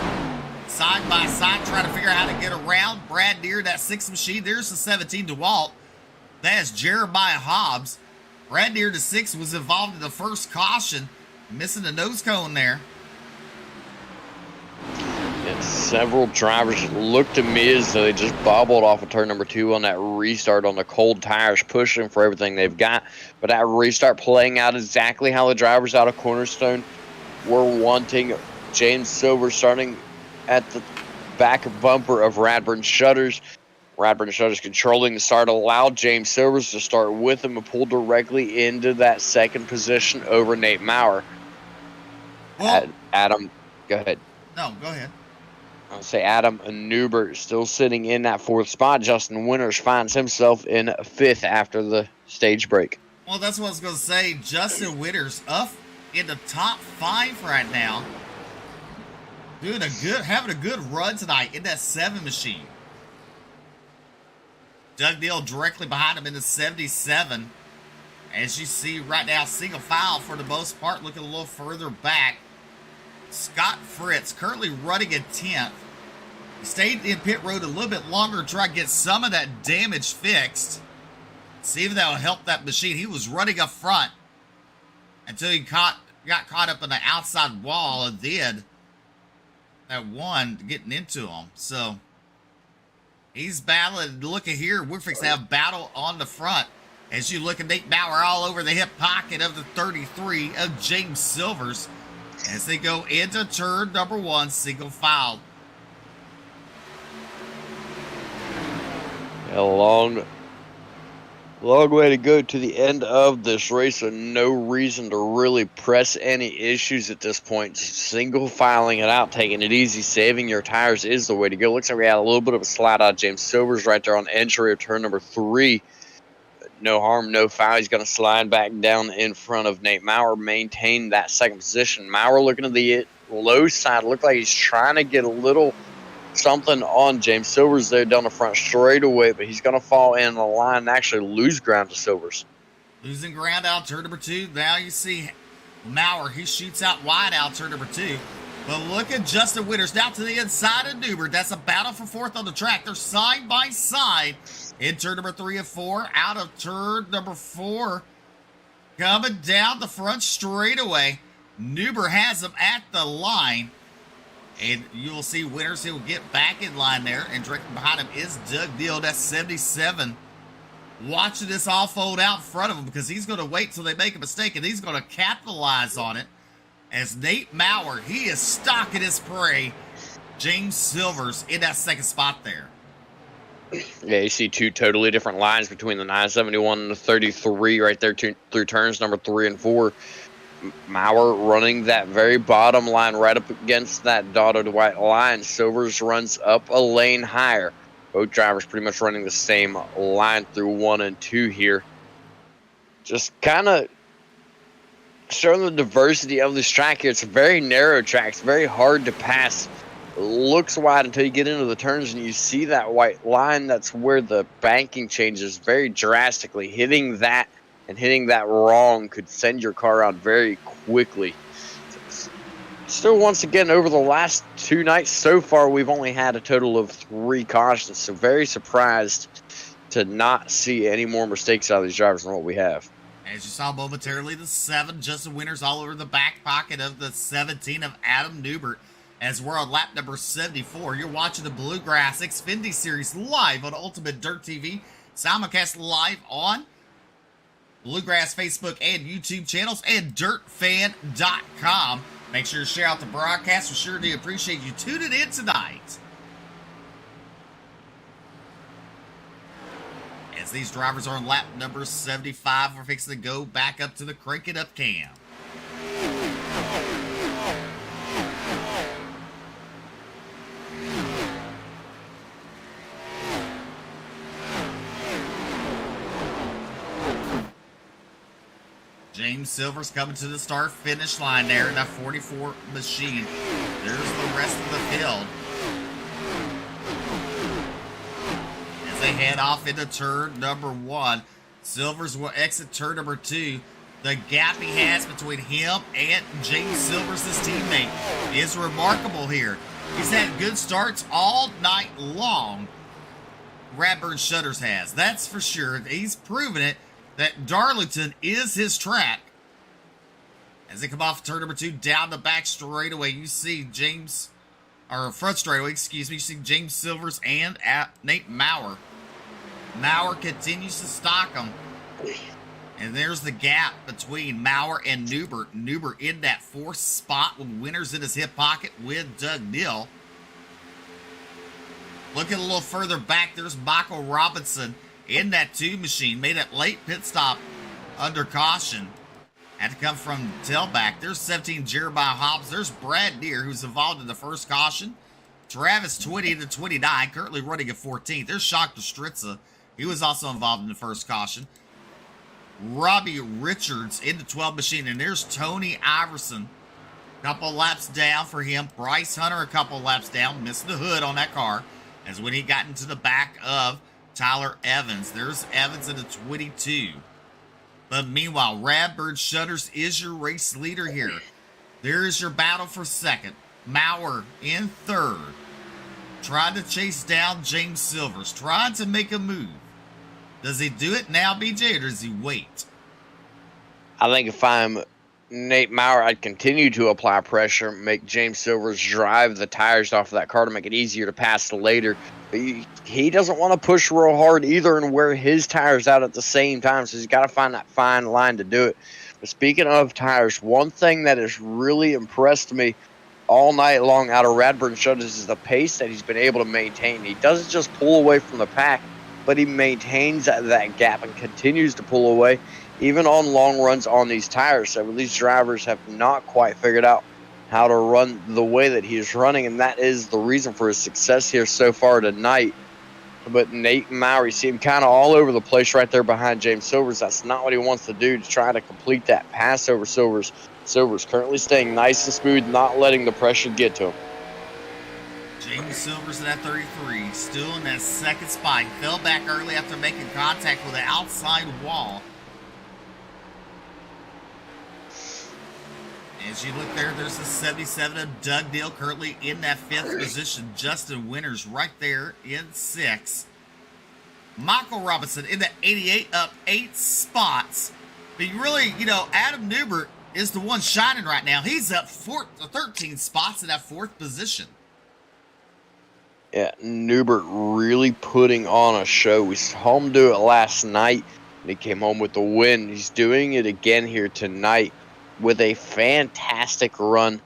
Side by side, trying to figure out how to get around. Brad Deere, that 6th machine. There's the 17 DeWalt. That is Jeremiah Hobbs. Brad Deere, the 6th, was involved in the first caution. Missing the nose cone there. And several drivers look to me as though they just bobbled off of turn number 2 on that restart on the cold tires, pushing for everything they've got. But that restart playing out exactly how the drivers out of Cornerstone were wanting. James Silver starting at the back bumper of Radburn Shutters. Radburn Shutters controlling the start, allowed James Silvers to start with him and pull directly into that second position over Nate Maurer. Well, Adam, go ahead. No, go ahead. I'll say Adam Newbert still sitting in that 4th spot. Justin Winters finds himself in 5th after the stage break. Well, that's what I was going to say. Justin Winters up in the top 5 right now. Having a good run tonight in that 7 machine. Doug Neal directly behind him in the 77. As you see right now, single file for the most part, looking a little further back. Scott Fritz currently running in 10th. He stayed in pit road a little bit longer to try to get some of that damage fixed. See if that will help that machine. He was running up front until he got caught up on the outside wall and then that one getting into him. So he's battling. Look at here. We're fixing to have battle on the front. As you look at Nate Bauer all over the hip pocket of the 33 of James Silvers as they go into turn number 1, single file. A long way to go to the end of this race, and no reason to really press any issues at this point. Just single filing it out, taking it easy, saving your tires is the way to go. Looks like we had a little bit of a slide out. James Silvers right there on entry of turn number 3. No harm, no foul. He's going to slide back down in front of Nate Maurer, maintain that second position. Maurer looking at the low side. Looked like he's trying to get a little something on James Silvers there down the front straightaway, but he's going to fall in the line and actually lose ground to Silvers. Losing ground out turn number 2. Now you see Maurer. He shoots out wide out turn number 2. But look at Justin Winters now to the inside of Newbert. That's a battle for 4th on the track. They're side by side in turn number 3 and 4. Out of turn number 4. Coming down the front straightaway. Newbert has him at the line. And you'll see Winters. He'll get back in line there. And directly behind him is Doug Neal. That's 77. Watching this all fold out in front of him because he's going to wait till they make a mistake. And he's going to capitalize on it. As Nate Maurer, he is stalking his prey. James Silvers in that second spot there. Yeah, you see two totally different lines between the 971 and the 33 right there through turns number 3 and 4. Maurer running that very bottom line right up against that dotted white line. Silvers runs up a lane higher. Both drivers pretty much running the same line through 1 and 2 here. Just kind of showing the diversity of this track here. It's a very narrow track. It's very hard to pass. Looks wide until you get into the turns and you see that white line. That's where the banking changes very drastically. Hitting that and hitting that wrong could send your car out very quickly. Still, once again, over the last 2 nights so far, we've only had a total of 3 cautions. So very surprised to not see any more mistakes out of these drivers than what we have. As you saw momentarily, the 7, Justin Winters all over the back pocket of the 17 of Adam Newbert. As we're on lap number 74, you're watching the Bluegrass Xfinity Series live on Ultimate Dirt TV. Simulcast live on Bluegrass Facebook and YouTube channels and dirtfan.com. Make sure to share out the broadcast. We sure do appreciate you tuning in tonight. As these drivers are on lap number 75, we're fixing to go back up to the Crank It Up cam. James Silvers coming to the start-finish line there in that 44 machine. There's the rest of the field. As they head off into turn number 1, Silvers will exit turn number 2. The gap he has between him and James Silvers, his teammate, is remarkable here. He's had good starts all night long. Radburn Shutters has. That's for sure. He's proven it that Darlington is his track. As they come off turn number 2, down the back straightaway, you see front straightaway, excuse me, you see James Silvers and Nate Maurer. Maurer continues to stalk him. And there's the gap between Maurer and Newbert. Newbert in that 4th spot with Winters in his hip pocket with Doug Neal. Looking a little further back, there's Michael Robinson in that 2 machine. Made that late pit stop under caution. Had to come from tailback. There's 17 Jeremiah Hobbs. There's Brad Deere, who's involved in the first caution. Travis 20 to 29, currently running at 14th. There's Sean Kostritza. He was also involved in the first caution. Robbie Richards in the 12 machine. And there's Tony Iverson. Couple laps down for him. Bryce Hunter a couple laps down. Missed the hood on that car. As when he got into the back of Tyler Evans. There's Evans in the 22. But meanwhile, Radbird Shutters is your race leader here. There is your battle for second. Maurer in third. Trying to chase down James Silvers. Trying to make a move. Does he do it now, BJ, or does he wait? I think if I'm Nate Maurer, I'd continue to apply pressure, make James Silvers drive the tires off of that car to make it easier to pass later. But he doesn't want to push real hard either and wear his tires out at the same time, so he's got to find that fine line to do it. But speaking of tires, one thing that has really impressed me all night long out of Radburn Shutters is the pace that he's been able to maintain. He doesn't just pull away from the pack, but he maintains that gap and continues to pull away, even on long runs on these tires. So these drivers have not quite figured out how to run the way that he's running, and that is the reason for his success here so far tonight. But Nate Maurer, you see him kind of all over the place right there behind James Silvers. That's not what he wants to do, to try to complete that pass over Silvers. Silvers currently staying nice and smooth, not letting the pressure get to him. James Silvers in that 33, still in that second spot. He fell back early after making contact with the outside wall. As you look there, there's the 77 of Doug Deal currently in that 5th position. Justin Winters right there in 6th. Michael Robinson in the 88, up 8 spots. But you really, Adam Newbert is the one shining right now. He's up 13 spots in that 4th position. Yeah, Newbert really putting on a show. We saw him do it last night, and he came home with the win. He's doing it again here tonight with a fantastic run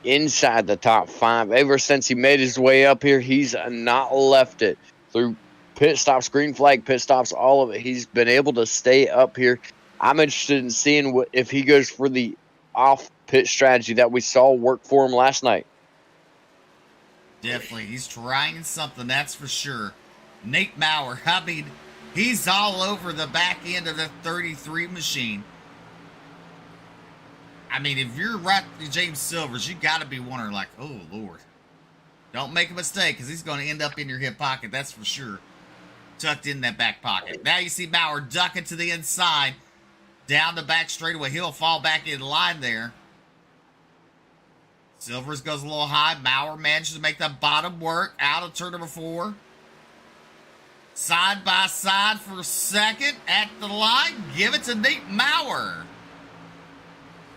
inside the top 5. Ever since he made his way up here, he's not left it. Through pit stops, green flag, pit stops, all of it, he's been able to stay up here. I'm interested in seeing if he goes for the off-pit strategy that we saw work for him last night. Definitely. He's trying something, that's for sure. Nate Maurer, he's all over the back end of the 33 machine. If you're right, James Silvers, you got to be wondering, like, oh, Lord. Don't make a mistake, because he's going to end up in your hip pocket, that's for sure. Tucked in that back pocket. Now you see Maurer ducking to the inside. Down the back straightaway. He'll fall back in line there. Silvers goes a little high. Maurer manages to make that bottom work. Out of turn number 4. Side by side for second at the line. Give it to Nate Maurer.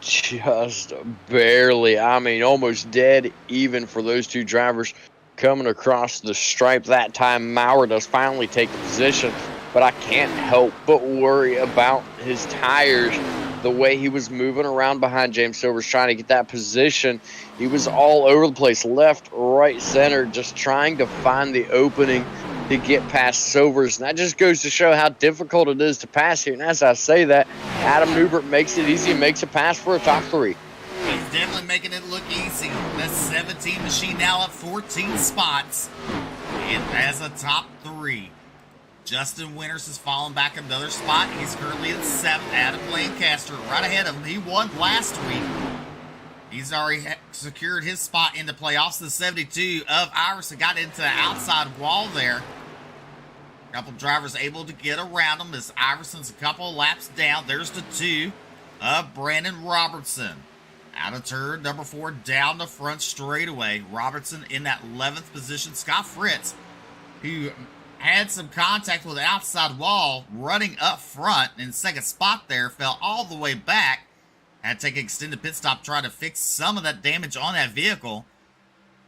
Just barely. Almost dead even for those two drivers coming across the stripe. That time Maurer does finally take the position, but I can't help but worry about his tires. The way he was moving around behind James Silvers trying to get that position, he was all over the place, left, right, center, just trying to find the opening to get past Silvers. And that just goes to show how difficult it is to pass here. And as I say that, Adam Newbert makes it easy and makes a pass for a top 3. He's definitely making it look easy. The 17 machine now up 14 spots and as a top 3. Justin Winters has fallen back another spot. He's currently in 7th. Adam Lancaster right ahead of him. He won last week. He's already secured his spot in the playoffs. The 72 of Iverson got into the outside wall there. A couple drivers able to get around him as Iverson's a couple of laps down. There's the 2 of Brandon Robertson. Out of turn number 4 down the front straightaway. Robertson in that 11th position. Scott Fritz, who had some contact with the outside wall, running up front in second spot there, fell all the way back. Had to take an extended pit stop, trying to fix some of that damage on that vehicle.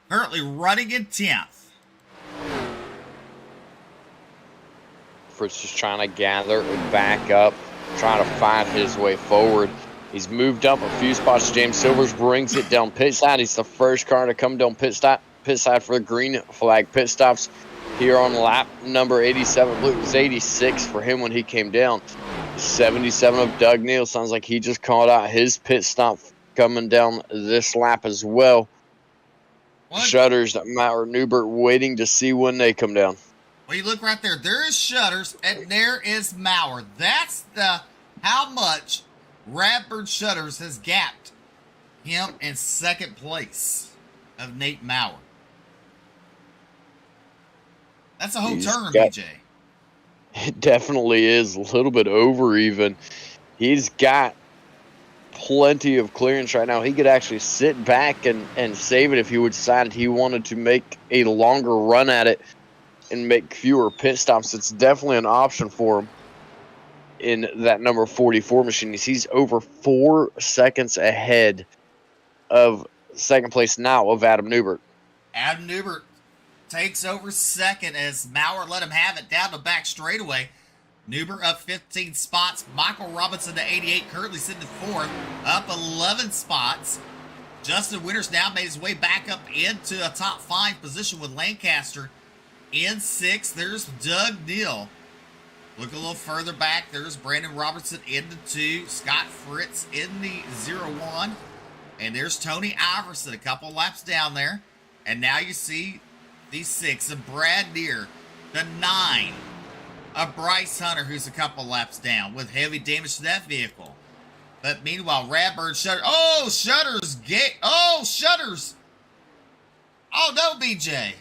Currently running in 10th. Fritz just trying to gather and back up, trying to find his way forward. He's moved up a few spots. James Silvers brings it down pit side. He's the first car to come down pit side for the green flag pit stops here on lap number 87. I believe it was 86 for him when he came down. 77 of Doug Neal. Sounds like he just called out his pit stop coming down this lap as well. What? Shutters, Maurer, Newbert waiting to see when they come down. Well, you look right there. There is Shutters, and there is Maurer. That's how much Radford Shutters has gapped him in second place of Nate Maurer. That's a whole turn, BJ. It definitely is a little bit over even. He's got plenty of clearance right now. He could actually sit back and save it if he would decide he wanted to make a longer run at it and make fewer pit stops. It's definitely an option for him in that number 44 machine. He's over 4 seconds ahead of second place now of Adam Newbert. Adam Newbert takes over second as Maurer let him have it down the back straightaway. Newbert up 15 spots. Michael Robinson to 88, currently sitting in fourth, up 11 spots. Justin Winters now made his way back up into a top 5 position with Lancaster in 6th. There's Doug Neal. Look a little further back. There's Brandon Robertson in the 2. Scott Fritz in the 0-1. And there's Tony Iverson a couple laps down there. And now you see the 6 of Brad Deere, the 9 of Bryce Hunter, who's a couple laps down with heavy damage to that vehicle. But meanwhile, Radburn Shutter. Oh, Shutters. Oh, Shutters. Oh, no, BJ.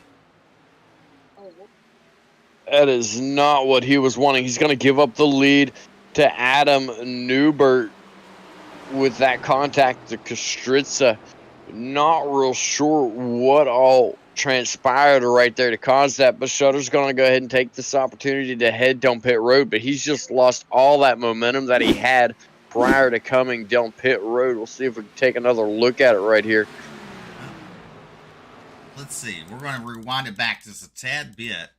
That is not what he was wanting. He's going to give up the lead to Adam Newbert with that contact to Kostritza. Not real sure what all transpired right there to cause that, but Shutter's going to go ahead and take this opportunity to head down pit road, but he's just lost all that momentum that he had prior to coming down pit road. We'll see if we can take another look at it right here. Let's see. We're going to rewind it back just a tad bit.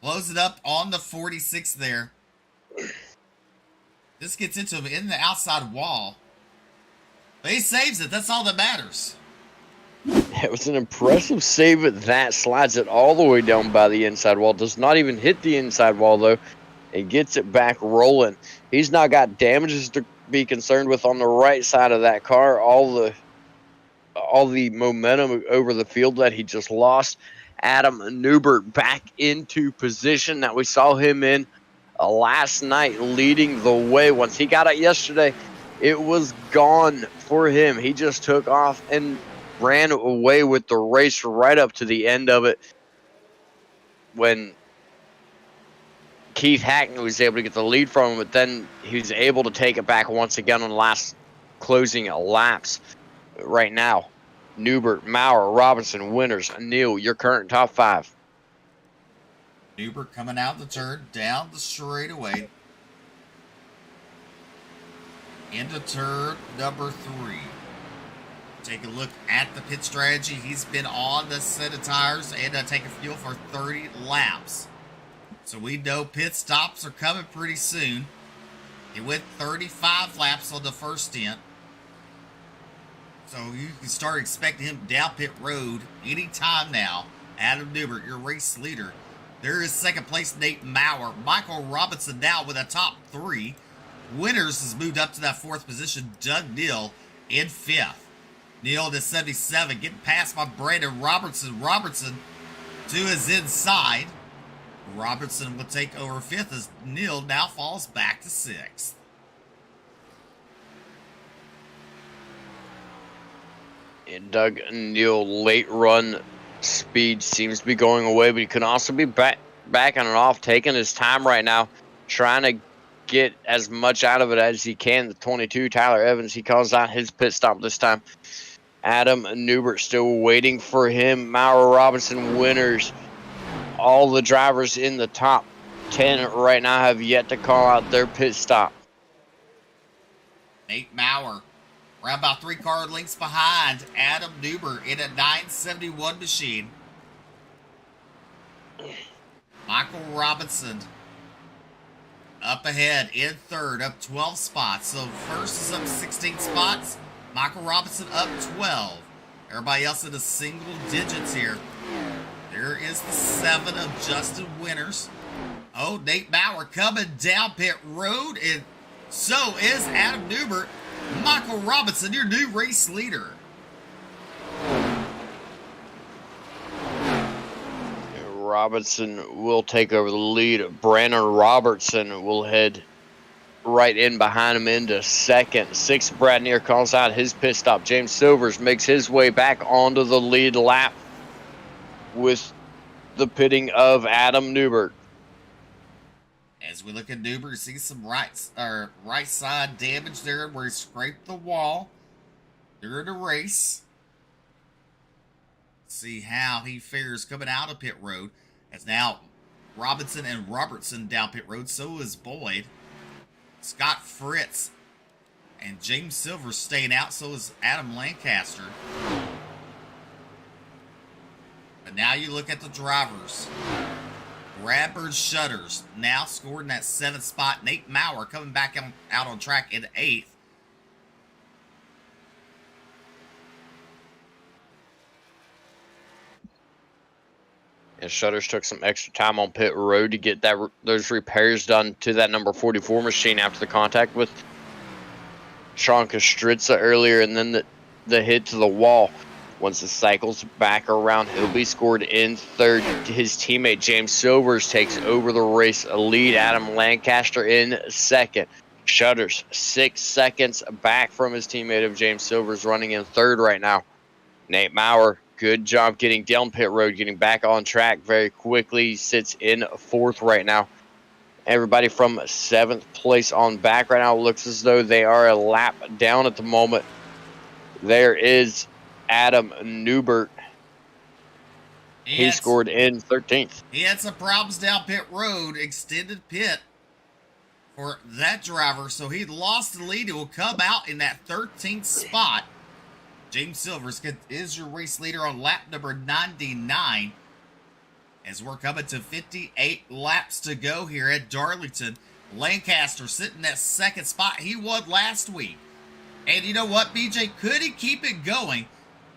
Close it up on the 46 there. This gets into him in the outside wall. But he saves it. That's all that matters. It was an impressive save at that. Slides it all the way down by the inside wall. Does not even hit the inside wall, though. It gets it back rolling. He's now got damages to be concerned with on the right side of that car. All the momentum over the field that he just lost. Adam Newbert back into position that we saw him in last night, leading the way. Once he got it yesterday, it was gone for him. He just took off and ran away with the race right up to the end of it when Keith Hackney was able to get the lead from him, but then he was able to take it back once again on the last closing laps. Right now, Newbert, Maurer, Robinson, Winters, Neal, your current top 5. Newbert coming out the turn, down the straightaway. Into turn number 3. Take a look at the pit strategy. He's been on the set of tires and taking fuel for 30 laps. So we know pit stops are coming pretty soon. He went 35 laps on the first stint. So you can start expecting him down pit road anytime now. Adam Newbert, your race leader. There is second place Nate Maurer. Michael Robinson now with a top 3. Winters has moved up to that 4th position. Doug Neal in 5th. Neal to 77, getting passed by Brandon Robertson. Robertson to his inside. Robertson will take over 5th as Neal now falls back to 6th. And Doug Neal late run speed seems to be going away, but he can also be back on and off, taking his time right now, trying to get as much out of it as he can. The 22, Tyler Evans, he calls out his pit stop this time. Adam Newbert still waiting for him. Maurer, Robinson, Winters, all the drivers in the top 10 right now have yet to call out their pit stop. Nate Maurer, around about 3 car lengths behind Adam Newbert in a 971 machine. Michael Robinson up ahead in 3rd, up 12 spots. So first is up 16 spots. Michael Robinson up 12. Everybody else in the single digits here. There is the 7 of Justin Winters. Oh, Nate Maurer coming down pit road, and so is Adam Newbert. Michael Robinson, your new race leader. Robinson will take over the lead. Brandon Robertson will head right in behind him into 2nd. 6th, Brad Neer calls out his pit stop. James Silvers makes his way back onto the lead lap with the pitting of Adam Newbert. As we look at Newbert, see some right side damage there where he scraped the wall during the race. See how he fares coming out of pit road. As now Robinson and Robertson down pit road. So is Boyd. Scott Fritz and James Silver staying out. So is Adam Lancaster. But now you look at the drivers. Bradford Shutters now scored in that 7th spot. Nate Maurer coming back out on track in 8th. And Shutters took some extra time on pit road to get those repairs done to that number 44 machine after the contact with Sean Kostritza earlier, and then the hit to the wall. Once it cycles back around, he'll be scored in 3rd. His teammate James Silvers takes over the race lead. Adam Lancaster in 2nd. Shutters 6 seconds back from his teammate of James Silvers, running in 3rd right now. Nate Maurer, good job getting down pit road, getting back on track very quickly. He sits in 4th right now. Everybody from 7th place on back right now looks as though they are a lap down at the moment. There is Adam Newbert. He scored in 13th. He had some problems down pit road, extended pit for that driver, so he lost the lead. He will come out in that 13th spot. James Silvers is your race leader on lap number 99. As we're coming to 58 laps to go here at Darlington. Lancaster sitting in that 2nd spot. He won last week. And you know what, BJ? Could he keep it going?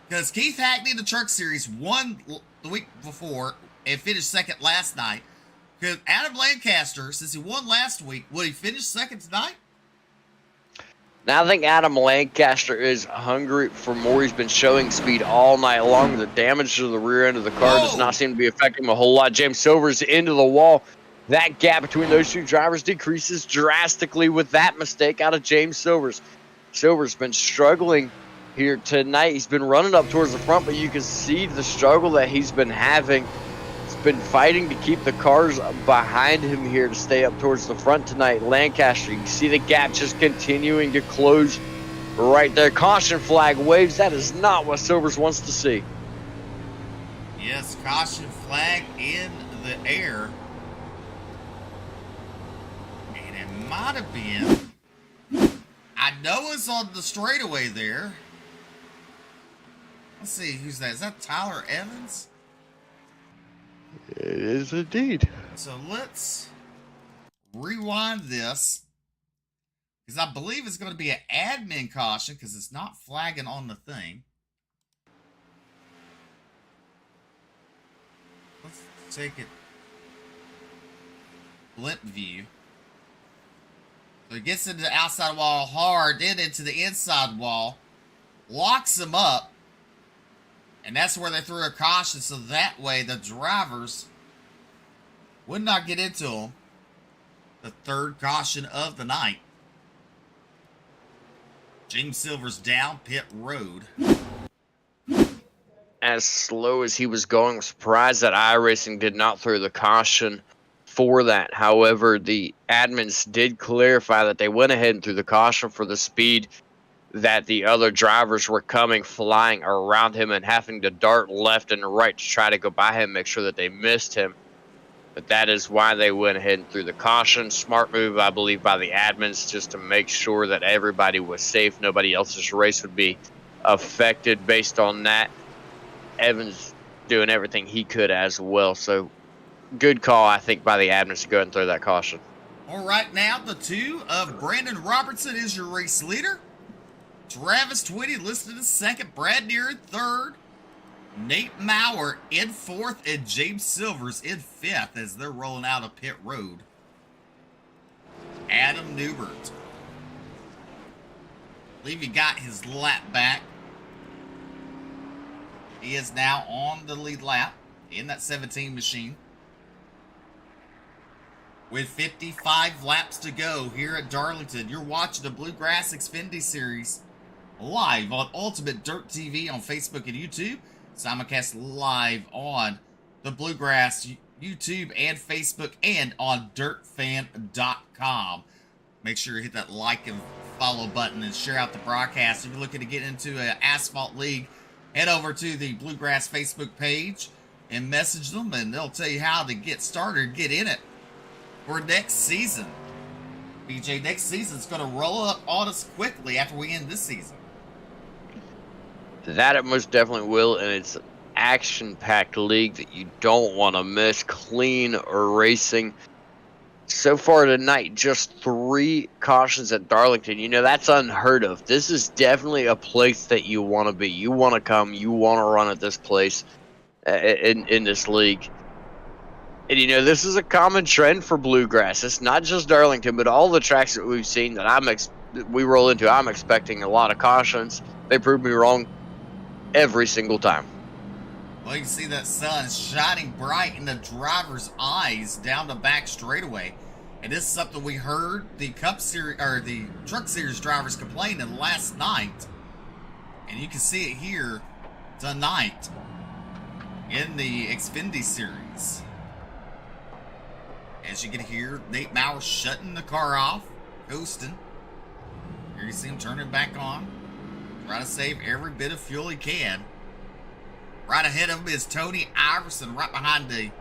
Because Keith Hackney in the Truck Series won the week before and finished 2nd last night. Because Adam Lancaster, since he won last week, would he finish 2nd tonight? Now I think Adam Lancaster is hungry for more. He's been showing speed all night long. The damage to the rear end of the car does not seem to be affecting him a whole lot. James Silver's into the wall. That gap between those two drivers decreases drastically with that mistake out of James Silvers. Silver's been struggling here tonight. He's been running up towards the front, but you can see the struggle that he's been having. He's been fighting to keep the cars behind him here to stay up towards the front tonight. Lancaster, you can see the gap just continuing to close right there. Caution flag waves. That is not what Silvers wants to see. Yes, caution flag in the air. And it might have been. I know it's on the straightaway there. Let's see, who's that? Is that Tyler Evans? It is indeed. So let's rewind this. Because I believe it's going to be an admin caution because it's not flagging on the thing. Let's take it blimp view. So he gets into the outside wall hard, then into the inside wall, locks him up, and that's where they threw a caution, so that way the drivers would not get into him. The 3rd caution of the night. James Silver's down pit road. As slow as he was going, I'm surprised that iRacing did not throw the caution for that. However, the admins did clarify that they went ahead and threw the caution for the speed that the other drivers were coming flying around him and having to dart left and right to try to go by him, make sure that they missed him. But that is why they went ahead and threw the caution. Smart move, I believe, by the admins, just to make sure that everybody was safe. Nobody else's race would be affected based on that. Evans doing everything he could as well. So good call, I think, by the admins to go ahead and throw that caution. All right, now the 2 of Brandon Robertson is your race leader. Travis Twitty listed in 2nd. Brad Deere in 3rd. Nate Maurer in 4th. And James Silvers in 5th as they're rolling out of pit road. Adam Newbert. I believe he got his lap back. He is now on the lead lap in that 17 machine. With 55 laps to go here at Darlington, you're watching the Bluegrass Xfinity Series live on Ultimate Dirt TV on Facebook and YouTube. Simulcast live on the Bluegrass YouTube and Facebook and on dirtfan.com. Make sure you hit that like and follow button and share out the broadcast. If you're looking to get into an asphalt league, head over to the Bluegrass Facebook page and message them, and they'll tell you how to get started, get in it for next season. BJ, next season's going to roll up on us quickly after we end this season. That it most definitely will, and it's an action-packed league that you don't want to miss. Clean racing. So far tonight, just 3 cautions at Darlington. You know, that's unheard of. This is definitely a place that you want to be. You want to come. You want to run at this place in this league. And, you know, this is a common trend for Bluegrass. It's not just Darlington, but all the tracks that we've seen that we roll into, I'm expecting a lot of cautions. They prove me wrong every single time. Well, you can see that sun shining bright in the driver's eyes down the back straightaway. And this is something we heard the Cup Series or the Truck Series drivers complaining last night. And you can see it here tonight in the Xfinity Series. As you can hear, Nate Maurer shutting the car off, coasting. Here you see him turning back on. Try to save every bit of fuel he can. Right ahead of him is Tony Iverson, right behind the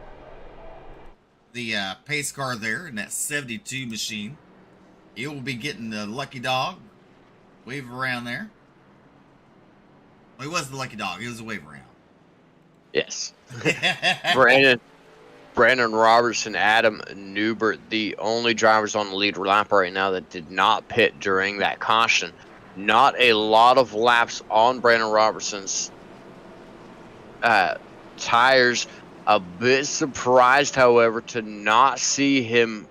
pace car there in that 72 machine. He will be getting the lucky dog. Wave around there. Well, he was the lucky dog. He was a wave around. Yes. Brandon Robertson, Adam Newbert, the only drivers on the lead lap right now that did not pit during that caution. Not a lot of laps on Brandon Robertson's tires. A bit surprised, however, to not see him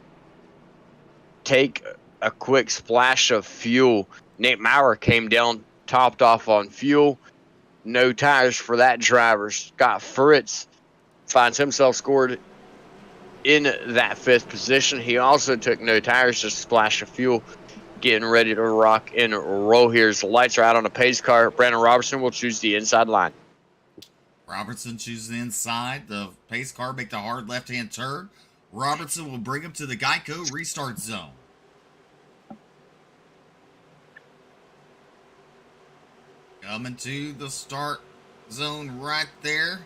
take a quick splash of fuel. Nate Maurer came down, topped off on fuel. No tires for that driver. Scott Fritz finds himself scored in that 5th position. He also took no tires, just a splash of fuel. Getting ready to rock and roll here as the lights are out on the pace car. Brandon Robertson will choose the inside line. Robertson chooses the inside. The pace car make the hard left-hand turn. Robertson will bring him to the Geico restart zone. Coming to the start zone right there.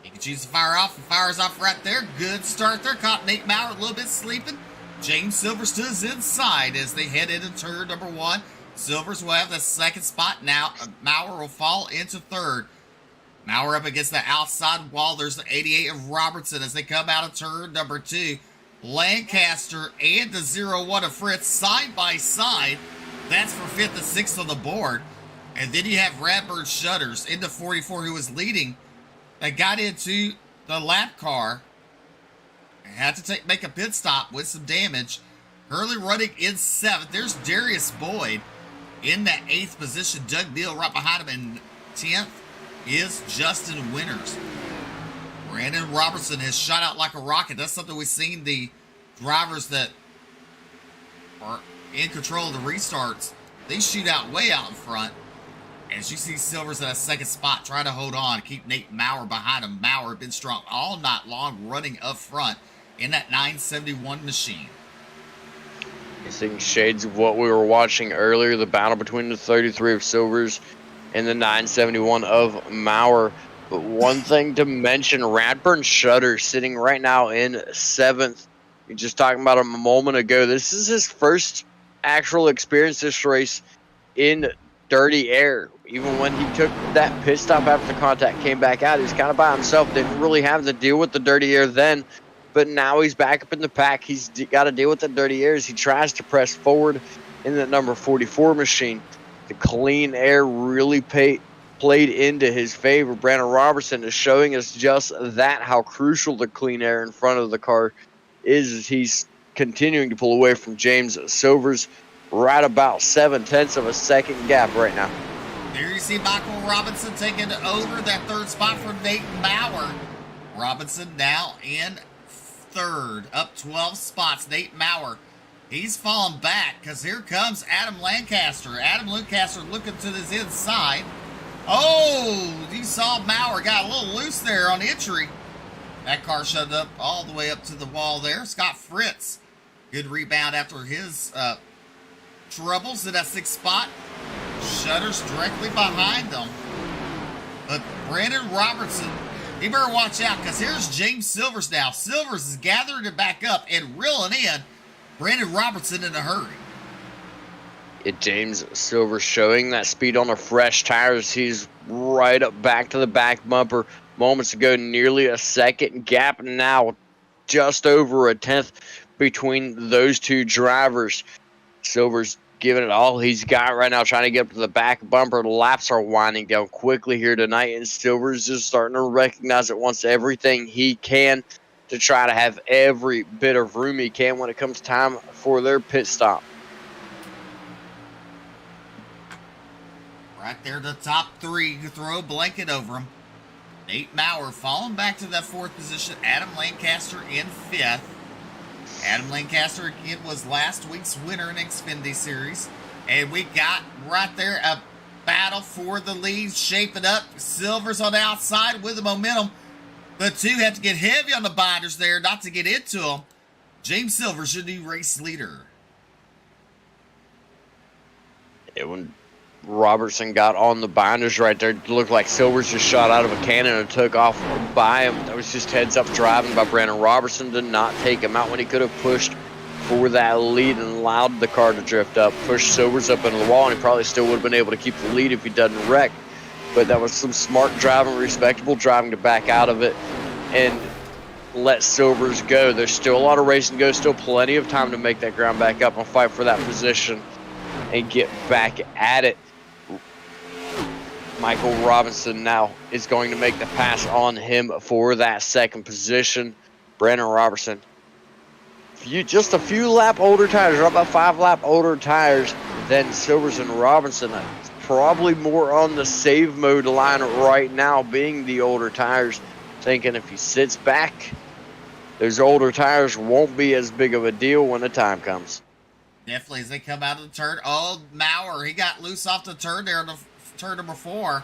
He can choose to fire off and fires off right there. Good start there. Caught Nate Maurer a little bit sleeping. James Silvers to his inside as they head into turn number 1. Silvers will have the 2nd spot now. Maurer will fall into 3rd. Maurer up against the outside wall. There's the 88 of Robertson as they come out of turn number 2. Lancaster and the 01 of Fritz side by side. That's for 5th and 6th on the board. And then you have Radbird Shutters in the 44 who was leading. They got into the lap car. Had to make a pit stop with some damage. Hurley running in 7th. There's Darius Boyd in that 8th position. Doug Neal right behind him in 10th is Justin Winters. Brandon Robertson has shot out like a rocket. That's something we've seen the drivers that are in control of the restarts. They shoot out way out in front. As you see Silvers at a 2nd spot, try to hold on, keep Nate Maurer behind him. Maurer been strong all night long, running up front in that 971 machine. You're seeing shades of what we were watching earlier, the battle between the 33 of Silvers and the 971 of Maurer. But one thing to mention, Radburn Shutter sitting right now in 7th. You're just talking about him a moment ago. This is his first actual experience this race in dirty air. Even when he took that pit stop after the contact, came back out, he was kind of by himself. Didn't really have to deal with the dirty air then. But now he's back up in the pack. He's got to deal with the dirty air as he tries to press forward in the number 44 machine. The clean air really played into his favor. Brandon Robertson is showing us just that, how crucial the clean air in front of the car is as he's continuing to pull away from James Silvers. Right about 0.7 of a second gap right now. Here you see Michael Robinson taking over that 3rd spot for Nate Maurer. Robinson now in 3rd, up 12 spots. Nate Maurer, he's falling back because here comes Adam Lancaster. Adam Lancaster looking to his inside. Oh, you saw Maurer got a little loose there on entry. That car shut up all the way up to the wall there. Scott Fritz, good rebound after his troubles in that 6th spot. Shutters directly behind them. But Brandon Robertson, he better watch out, because here's James Silvers now. Silvers is gathering it back up and reeling in Brandon Robertson in a hurry. James Silvers showing that speed on the fresh tires. He's right up back to the back bumper. Moments ago, nearly a second gap now, just over a tenth between those two drivers. Silvers giving it all he's got right now, trying to get up to the back bumper. The laps are winding down quickly here tonight, and Silvers is starting to recognize it, wants everything he can to try to have every bit of room he can when it comes time for their pit stop. Right there, the top 3 who throw a blanket over him. Nate Maurer falling back to that 4th position. Adam Lancaster in 5th. Adam Lancaster again was last week's winner in Xfinity Series. And we got right there a battle for the lead shaping up. Silvers on the outside with the momentum. The 2 have to get heavy on the binders there not to get into them. James Silvers, your new race leader. When Robertson got on the binders right there, it looked like Silvers just shot out of a cannon and took off by him. That was just heads-up driving by Brandon Robertson. Did not take him out when he could have pushed for that lead and allowed the car to drift up, pushed Silvers up into the wall, and he probably still would have been able to keep the lead if he doesn't wreck. But that was some smart driving, respectable driving to back out of it and let Silvers go. There's still a lot of racing to go, still plenty of time to make that ground back up and fight for that position and get back at it. Michael Robinson now is going to make the pass on him for that 2nd position. Brandon Robertson, just a few lap older tires, or about 5 lap older tires than Silvers and Robinson. Probably more on the save mode line right now, being the older tires. Thinking if he sits back, those older tires won't be as big of a deal when the time comes. Definitely as they come out of the turn. Oh, Maurer, he got loose off the turn there in the turn number 4.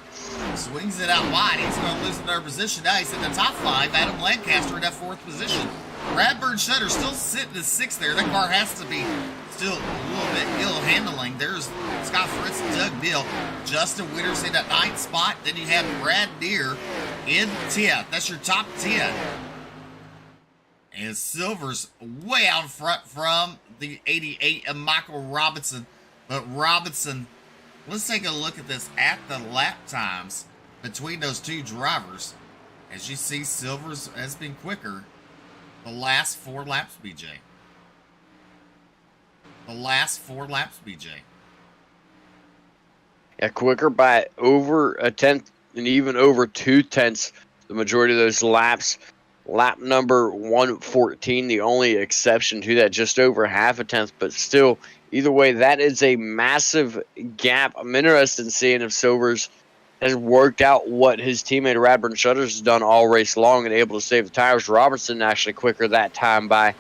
Swings it out wide. He's going to lose another position. Now he's in the top 5. Adam Lancaster in that 4th position. Bradburn Shutter still sitting in 6th there. That car has to be still a little bit ill handling. There's Scott Fritz and Doug Neal. Justin Winters in that 9th spot. Then you have Brad Deere in 10th. That's your top 10. And Silver's way out front from the 88 of Michael Robinson. But Robinson, let's take a look at this at the lap times between those 2 drivers. As you see, Silver's has been quicker the last 4 laps, BJ. The last 4 laps, BJ. Yeah, quicker by over a tenth and even over 2 tenths the majority of those laps. Lap number 114, the only exception to that, just over half a tenth, but still, either way, that is a massive gap. I'm interested in seeing if Silvers has worked out what his teammate Radburn Shutters has done all race long and able to save the tires. Robertson actually quicker that time by.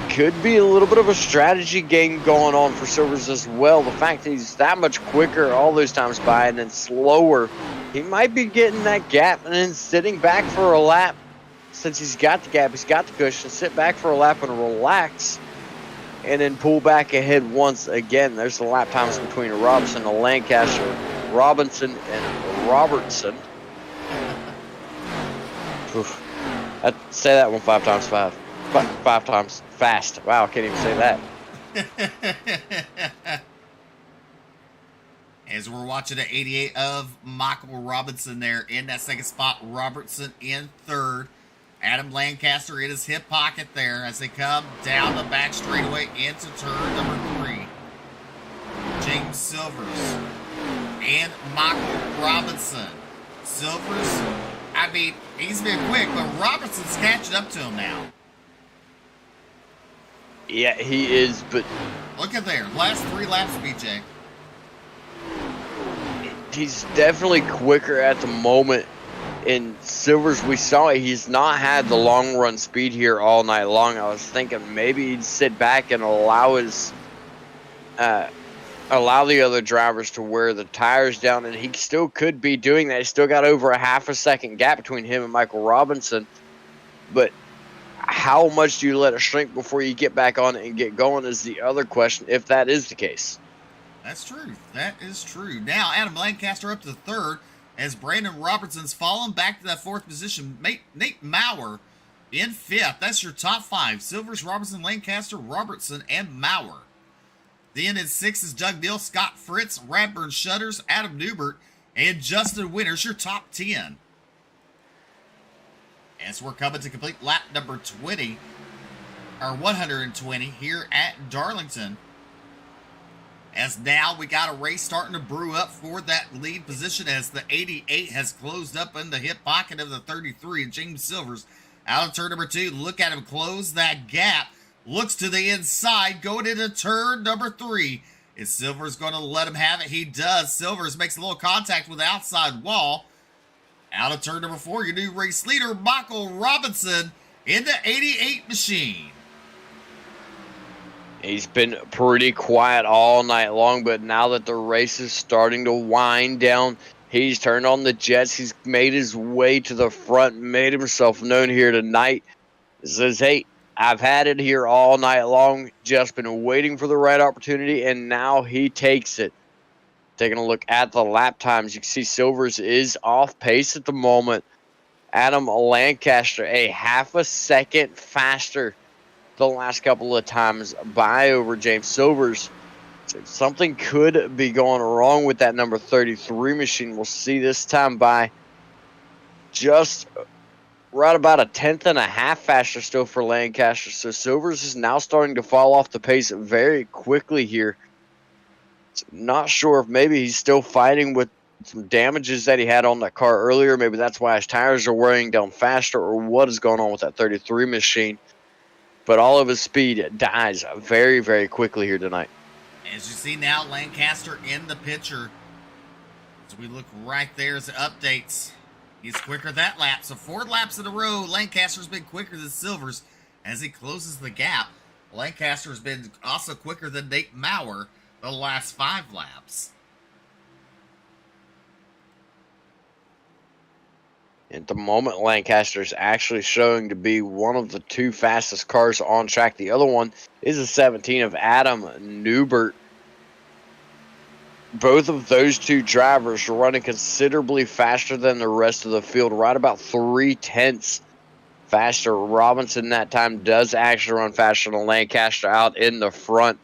Could be a little bit of a strategy game going on for Silvers as well. The fact that he's that much quicker all those times by and then slower, he might be getting that gap and then sitting back for a lap. Since he's got the gap, he's got the cushion, sit back for a lap and relax, and then pull back ahead once again. There's the lap times between Robinson and Lancaster, Robinson and Robertson. Oof. I'd say that one 5 times 5. 5 times fast. Wow, I can't even say that. As we're watching the 88 of Michael Robinson there in that 2nd spot. Robertson in 3rd. Adam Lancaster in his hip pocket there as they come down the back straightaway into turn number 3. James Silvers and Michael Robinson. Silvers, I mean, he's been quick, but Robertson's catching up to him now. Yeah, he is, but look at there. Last 3 laps, BJ. He's definitely quicker at the moment. In Silvers, we saw it. He's not had the long run speed here all night long. I was thinking maybe he'd sit back and allow his allow the other drivers to wear the tires down, and he still could be doing that. He's still got over a half a second gap between him and Michael Robinson. But how much do you let it shrink before you get back on it and get going is the other question, if that is the case. That's true. That is true. Now, Adam Lancaster up to the third as Brandon Robertson's fallen back to that fourth position. Nate Maurer in fifth. That's your top five. Silvers, Robertson, Lancaster, Robertson, and Maurer. Then in sixth is Doug Neal, Scott Fritz, Radburn Shutters, Adam Newbert, and Justin Winters, your top 10. As we're coming to complete lap number 20, or 120 here at Darlington. As now we got a race starting to brew up for that lead position as the 88 has closed up in the hip pocket of the 33. James Silvers out of turn number 2. Look at him close that gap. Looks to the inside, going into turn number 3. Is Silvers going to let him have it? He does. Silvers makes a little contact with the outside wall. Out of turn number 4, your new race leader, Michael Robinson, in the 88 machine. He's been pretty quiet all night long, but now that the race is starting to wind down, he's turned on the jets. He's made his way to the front, made himself known here tonight. He says, hey, I've had it here all night long, just been waiting for the right opportunity, and now he takes it. Taking a look at the lap times, you can see Silvers is off pace at the moment. Adam Lancaster, a half a second faster the last couple of times by over James Silvers. So something could be going wrong with that number 33 machine. We'll see this time by just right about a tenth and a half faster still for Lancaster. So Silvers is now starting to fall off the pace very quickly here. Not sure if maybe he's still fighting with some damages that he had on that car earlier. Maybe that's why his tires are wearing down faster, or what is going on with that 33 machine. But all of his speed dies very, very quickly here tonight. As you see now, Lancaster in the picture. As we look right there as it updates, he's quicker that lap. So 4 laps in a row, Lancaster's been quicker than Silvers as he closes the gap. Lancaster's been also quicker than Nate Maurer the last 5 laps. At the moment, Lancaster's actually showing to be one of the 2 fastest cars on track. The other one is a 17 of Adam Newbert. Both of those 2 drivers are running considerably faster than the rest of the field, right about 3/10 faster. Robinson that time does actually run faster than Lancaster out in the front.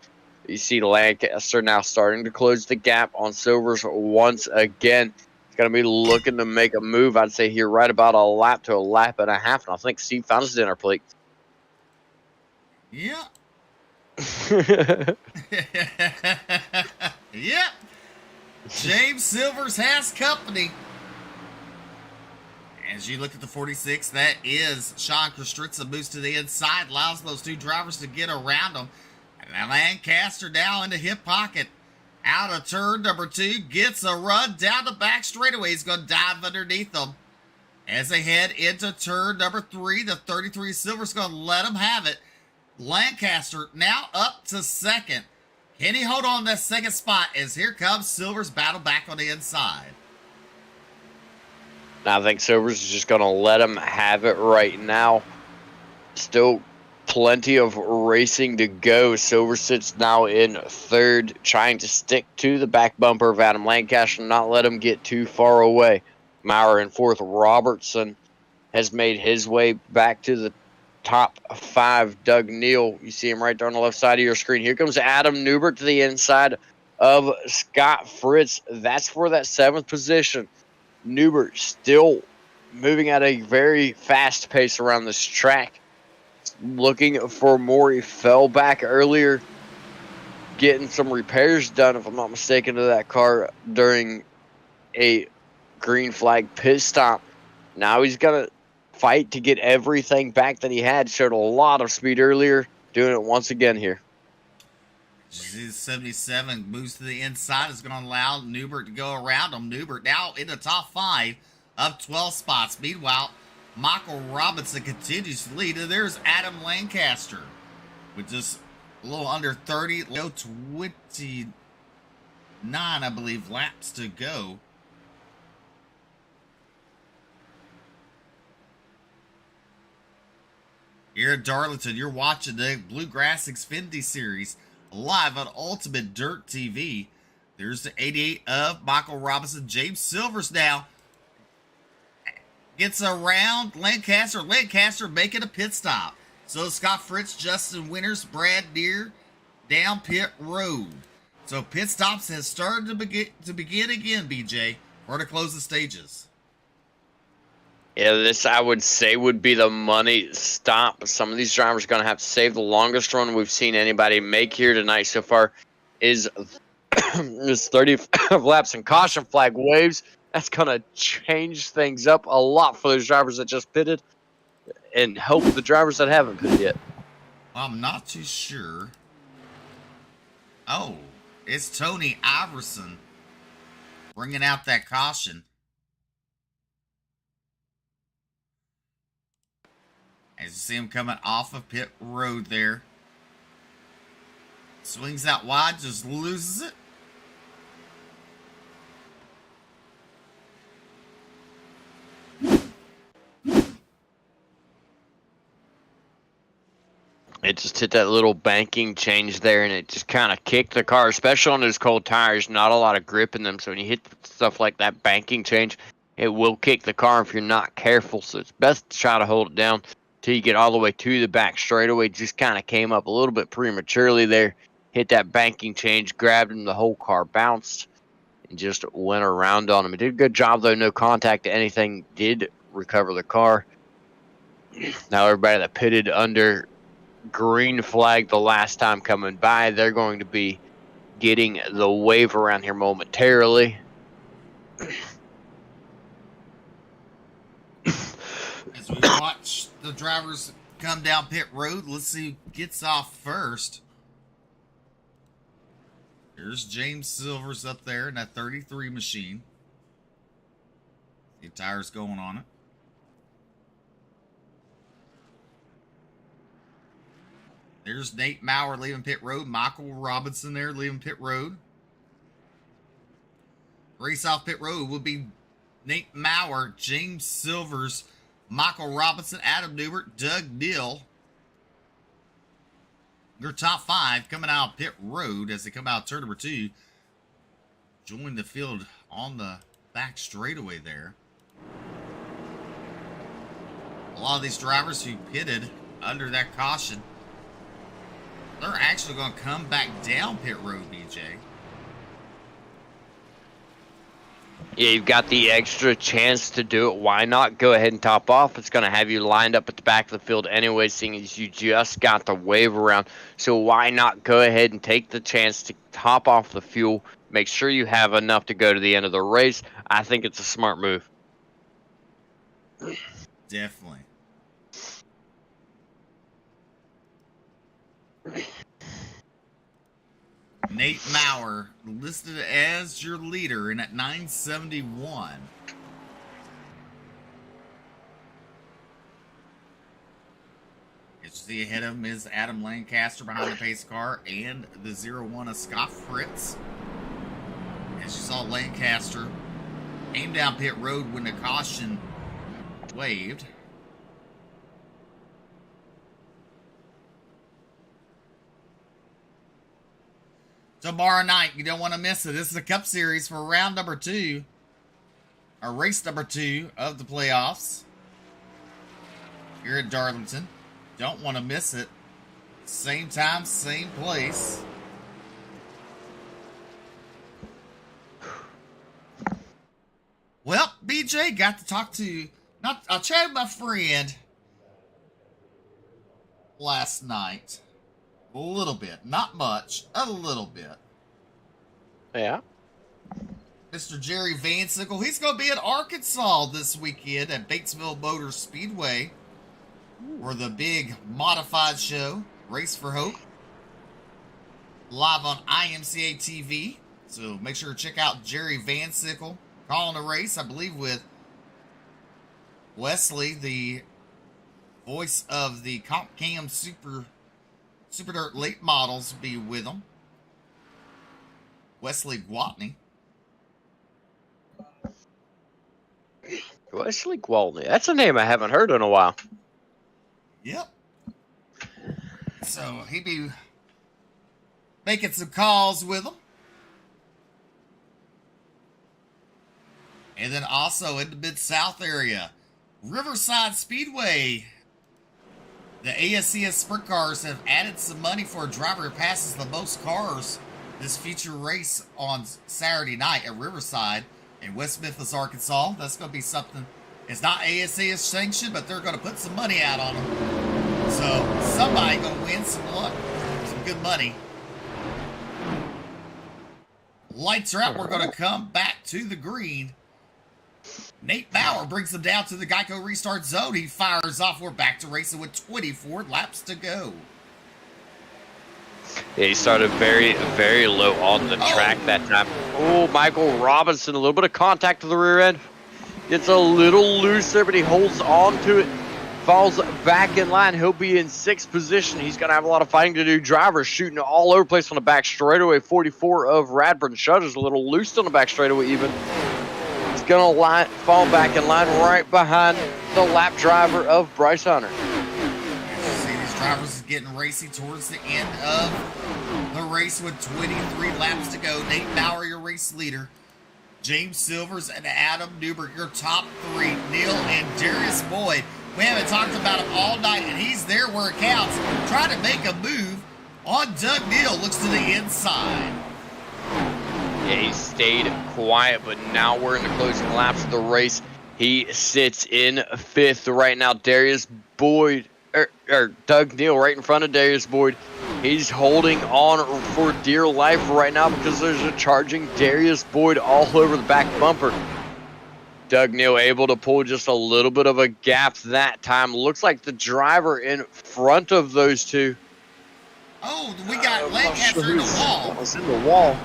You see Lancaster now starting to close the gap on Silvers once again. He's going to be looking to make a move, I'd say, here right about a lap to a lap and a half. And I think Steve found his dinner plate. Yeah. Yep. James Silvers has company. As you look at the 46, that is Sean Kostritza moves to the inside, allows those 2 drivers to get around him. And Lancaster now in the hip pocket. Out of turn number 2, gets a run down the back straightaway. He's going to dive underneath them. As they head into turn number 3, the 33 Silver's going to let him have it. Lancaster now up to second. Can he hold on that second spot as here comes Silver's battle back on the inside? I think Silvers is just going to let him have it right now. Still plenty of racing to go. Silver sits now in third, trying to stick to the back bumper of Adam Lancaster and not let him get too far away. Maurer in fourth. Robertson has made his way back to the top 5. Doug Neal, you see him right there on the left side of your screen. Here comes Adam Newbert to the inside of Scott Fritz. That's for that 7th position. Newbert still moving at a very fast pace around this track. Looking for more. He fell back earlier, getting some repairs done, if I'm not mistaken, to that car during a green flag pit stop. Now he's going to fight to get everything back that he had. Showed a lot of speed earlier, doing it once again here. 77 moves to the inside, is going to allow Newbert to go around him. Newbert now in the top 5 up 12 spots. Meanwhile, Michael Robinson continues to lead. And there's Adam Lancaster with just a little under 30, low 20. 9, I believe, laps to go. Here at Darlington, you're watching the Bluegrass Xfinity Series live on Ultimate Dirt TV. There's the 88 of Michael Robinson. James Silvers now gets around Lancaster. Lancaster making a pit stop. So Scott Fritz, Justin Winters, Brad Deere down pit road. So pit stops has started to begin again, BJ, or to close the stages. Yeah, this I would say would be the money stop. Some of these drivers are going to have to save. The longest run we've seen anybody make here tonight so far is 35 laps and caution flag waves. That's going to change things up a lot for those drivers that just pitted and help the drivers that haven't pitted yet. I'm not too sure. Oh, it's Tony Iverson bringing out that caution. As you see him coming off of pit road there. Swings out wide, just loses it. It just hit that little banking change there, and it just kind of kicked the car, especially on those cold tires. Not a lot of grip in them, so when you hit stuff like that banking change, it will kick the car if you're not careful. So it's best to try to hold it down till you get all the way to the back straightaway. Just kind of came up a little bit prematurely there, hit that banking change, grabbed him, the whole car bounced, and just went around on him. It did a good job, though. No contact to anything, did recover the car. Now everybody that pitted under green flag the last time coming by, they're going to be getting the wave around here momentarily. As we watch the drivers come down pit road, let's see who gets off first. Here's James Silvers up there in that 33 machine. The tires going on it. There's Nate Maurer leaving pit road. Michael Robinson there leaving pit road. Race off pit road will be Nate Maurer, James Silvers, Michael Robinson, Adam Newbert, Doug Neal. Your top 5 coming out of pit road as they come out turn number 2. Join the field on the back straightaway there. A lot of these drivers who pitted under that caution, they're actually going to come back down pit road, BJ. Yeah, you've got the extra chance to do it. Why not go ahead and top off? It's going to have you lined up at the back of the field anyway, seeing as you just got the wave around. So why not go ahead and take the chance to top off the fuel, make sure you have enough to go to the end of the race. I think it's a smart move. Definitely. Nate Maurer listed as your leader and at 971. As you see ahead of him is Adam Lancaster behind the pace car and the 01 of Scott Fritz. As you saw, Lancaster came down pit road when the caution waved. Tomorrow night, you don't want to miss it. This is the Cup Series for round number 2, or race number 2 of the playoffs here at Darlington. Don't want to miss it. Same time, same place. Well, BJ got to talk to, I chatted with my friend last night. A little bit. Not much. A little bit. Yeah. Mr. Jerry Van Sickle. He's going to be in Arkansas this weekend at Batesville Motor Speedway for the big modified show, Race for Hope. Live on IMCA TV. So make sure to check out Jerry Van Sickle calling a race, I believe, with Wesley, the voice of the Comp Cam Super Dirt late models, be with them. Wesley Gwatney. Wesley Gwatney. That's a name I haven't heard in a while. Yep. So he'd be making some calls with them. And then also in the Mid-South area, Riverside Speedway. The ASCS Sprint Cars have added some money for a driver who passes the most cars this future race on Saturday night at Riverside in West Memphis, Arkansas. That's going to be something. It's not ASCS sanctioned, but they're going to put some money out on them. So somebody going to win some luck, some good money. Lights are out. We're going to come back to the green. Nate Bauer brings them down to the Geico restart zone. He fires off. We're back to racing with 24 laps to go. Yeah, he started very, very low on the track that time. Oh, Michael Robinson, a little bit of contact to the rear end. Gets a little loose there, but he holds on to it. Falls back in line. He'll be in 6th position. He's going to have a lot of fighting to do. Drivers shooting all over the place on the back straightaway. 44 of Radburn Shutters, a little loose on the back straightaway even. He's going to fall back in line right behind the lap driver of Bryce Hunter. See, these drivers are getting racy towards the end of the race with 23 laps to go. Nate Bauer, your race leader. James Silvers and Adam Newberg, your top 3. Neil and Darius Boyd. We haven't talked about him all night, and he's there where it counts. Trying to make a move on Doug Neal. Looks to the inside. Yeah, he stayed quiet, but now we're in the closing laps of the race. He sits in 5th right now. Darius Boyd, or Doug Neal right in front of Darius Boyd. He's holding on for dear life right now because there's a charging Darius Boyd all over the back bumper. Doug Neal able to pull just a little bit of a gap that time. Looks like the driver in front of those two. Oh, we got Lancaster in the wall. Was in the wall.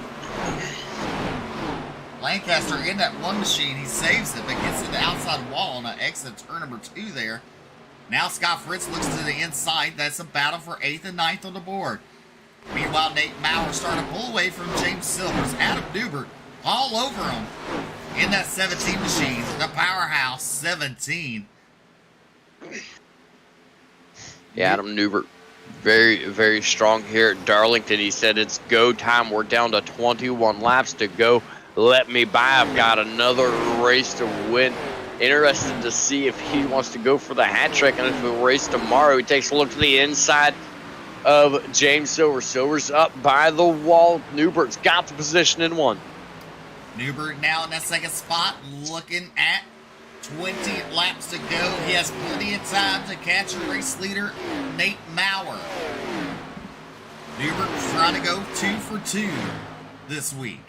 Lancaster in that one machine. He saves it, but gets in the outside wall on an exit turn number 2 there. Now Scott Fritz looks to the inside. That's a battle for 8th and 9th on the board. Meanwhile, Nate Bauer starting to pull away from James Silvers. Adam Newberg all over him in that 17 machine. The powerhouse 17. Yeah, Adam Newberg, very, very strong here at Darlington. He said it's go time. We're down to 21 laps to go. Let me by. I've got another race to win. Interested to see if he wants to go for the hat trick, and if we race tomorrow, he takes a look to the inside of James Silvers. Silvers up by the wall. Newberg's got the position in 1. Newberg now in that 2nd spot, looking at 20 laps to go. He has plenty of time to catch a race leader, Nate Bauer. Newberg trying to go 2 for 2 this week.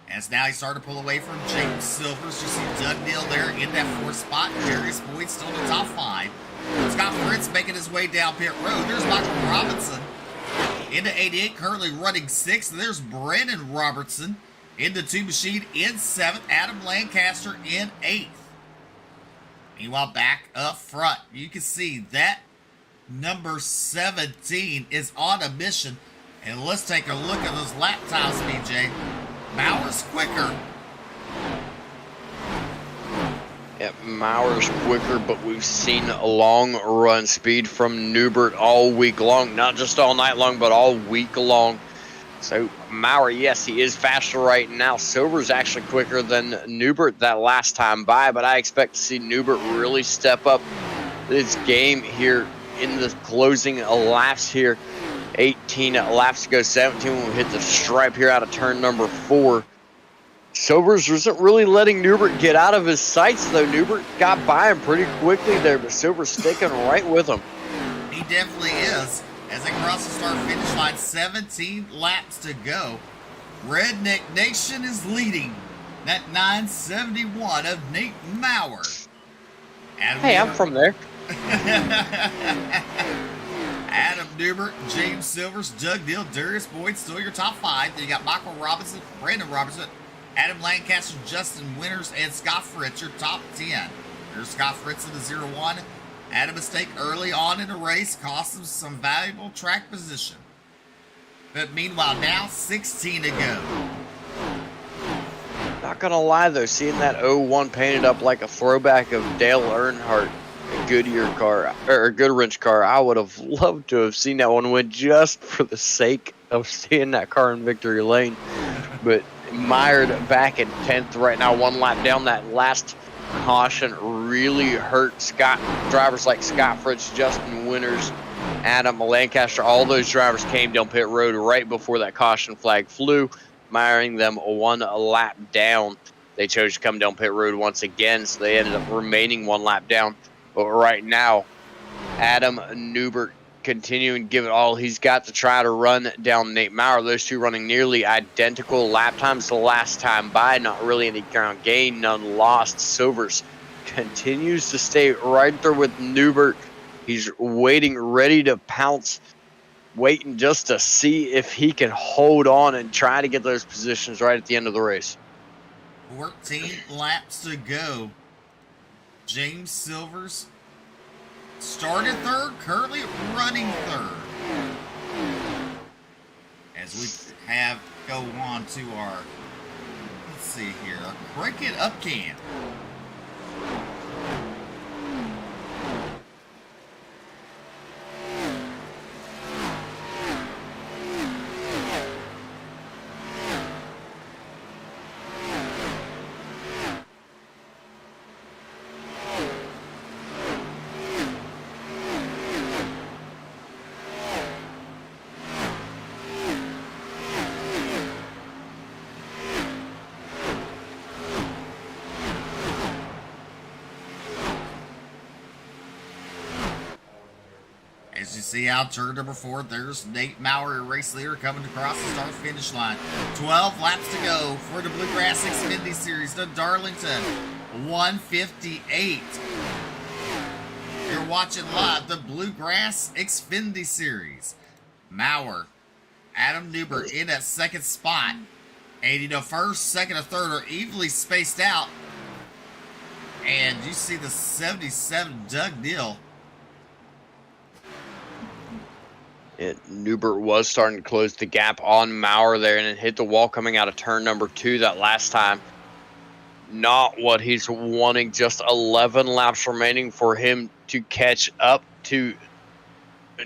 As now he started to pull away from James Silvers. You see Doug Neal there in that 4th spot. Darius Boyd still in the top 5. Scott Fritz making his way down pit road. There's Michael Robinson into 88, currently running 6th. There's Brandon Robertson in the 2 machine in 7th. Adam Lancaster in 8th. Meanwhile, back up front, you can see that number 17 is on a mission. And let's take a look at those lap times, BJ. Bauer's quicker. Yeah, Maurer's quicker, but we've seen a long run speed from Newbert all week long. Not just all night long, but all week long. So Maurer, yes, he is faster right now. Silver's actually quicker than Newbert that last time by, but I expect to see Newbert really step up this game here in the closing laps here. 18 laps to go, 17 when we hit the stripe here out of turn number 4. Silvers wasn't really letting Newbert get out of his sights, though. Newbert got by him pretty quickly there, but Silver's sticking right with him. He definitely is. As they cross the start-finish line, 17 laps to go. Redneck Nation is leading. That 971 of Nate Maurer. Hey, I'm from there. Adam Newbert, James Silvers, Doug Neal, Darius Boyd, still your top 5. Then you got Michael Robinson, Brandon Robertson, Adam Lancaster, Justin Winters, and Scott Fritz, your top 10. There's Scott Fritz in the 0-1. Had a mistake early on in the race, cost him some valuable track position. But meanwhile, now 16 to go. Not gonna lie though, seeing that 01 painted up like a throwback of Dale Earnhardt, a Goodyear car or a Goodwrench car, I would have loved to have seen that one win just for the sake of seeing that car in victory lane. But mired back in 10th right now, 1 lap down. That last caution really hurt drivers like Scott Fritz, Justin Winters, Adam Lancaster. All those drivers came down pit road right before that caution flag flew, miring them 1 lap down. They chose to come down pit road once again, so they ended up remaining 1 lap down. But right now, Adam Newbert continuing to give it all he's got to try to run down Nate Maurer. Those two running nearly identical lap times the last time by. Not really any ground gain, none lost. Silvers continues to stay right there with Newbert. He's waiting, ready to pounce, waiting just to see if he can hold on and try to get those positions right at the end of the race. 14 laps to go. James Silvers started third, currently running third. As we have go on to our, let's see here, our Cricket Up Camp. As you see out turn number 4, there's Nate Maurer, race leader, coming across the start finish line. 12 laps to go for the Bluegrass Xfinity Series to Darlington. 158. You're watching live the Bluegrass Xfinity Series. Maurer, Adam Newbert in that second spot. And you know, first, second, and third are evenly spaced out. And you see the 77 Doug Neal. Newbert was starting to close the gap on Maurer there, and it hit the wall coming out of turn number 2 that last time. Not what he's wanting, just 11 laps remaining for him to catch up to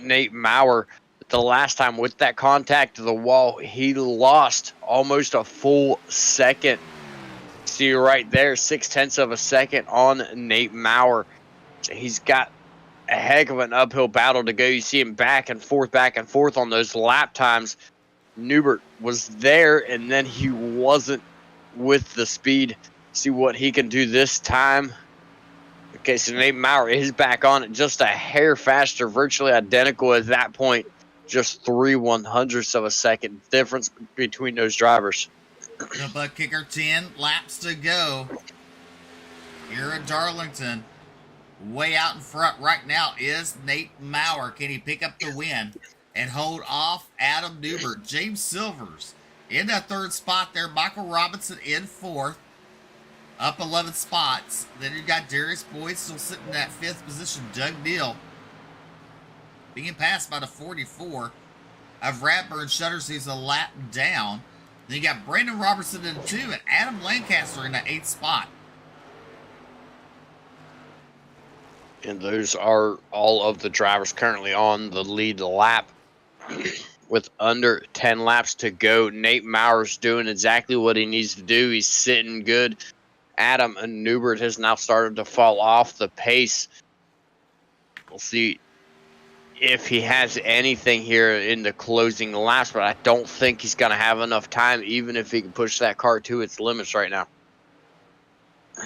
Nate Maurer. The last time with that contact to the wall, he lost almost a full second. See right there, 0.6 of a second on Nate Maurer. So he's got a heck of an uphill battle to go. You see him back and forth on those lap times. Newbert was there, and then he wasn't with the speed. See what he can do this time. Okay, so Nate Maurer is back on it, just a hair faster, virtually identical at that point. Just 3/100ths of a second difference between those drivers. The butt kicker, 10 laps to go here at Darlington. Way out in front right now is Nate Maurer. Can he pick up the win and hold off Adam Newbert? James Silvers in that third spot there. Michael Robinson in fourth, up 11 spots. Then you got Darius Boyd still sitting in that 5th position. Doug Neal being passed by the 44 of Radburn Shutters, who's a lap down. Then you got Brandon Robertson in 2 and Adam Lancaster in that 8th spot. And those are all of the drivers currently on the lead lap with under 10 laps to go. Nate Maurer's doing exactly what he needs to do. He's sitting good. Adam Newbert has now started to fall off the pace. We'll see if he has anything here in the closing laps, but I don't think he's going to have enough time, even if he can push that car to its limits right now.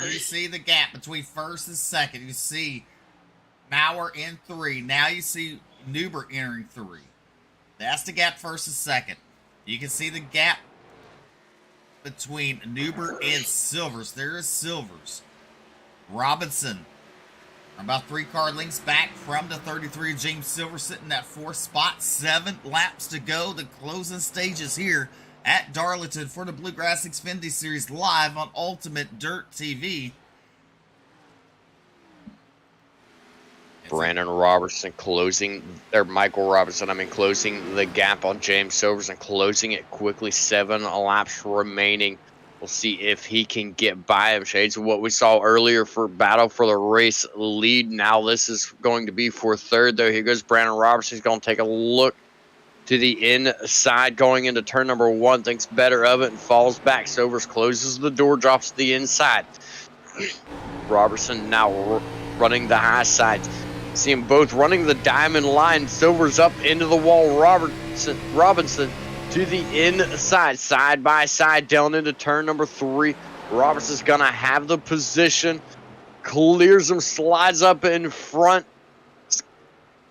You see the gap between first and second. You see Maurer in 3. Now you see Newbert entering 3. That's the gap first and second. You can see the gap between Newbert and Silvers. There is Silvers. Robinson about 3 car lengths back from the 33. James Silver sitting at 4th spot. 7 laps to go. The closing stages here at Darlington for the Bluegrass Xfinity Series live on Ultimate Dirt TV. Brandon Robertson closing the gap on James Silvers and closing it quickly. 7 laps remaining We'll see if he can get by him. Shades of what we saw earlier for battle for the race lead. Now this is going to be for third, though. Here goes Brandon Robertson. He's going to take a look to the inside going into turn number 1. Thinks better of it and falls back. Silvers closes the door, drops to the inside. Robertson now running the high side. See them both running the diamond line. Silvers up into the wall. Robinson to the inside, side by side, down into turn number 3. Robertson's going to have the position. Clears him, slides up in front.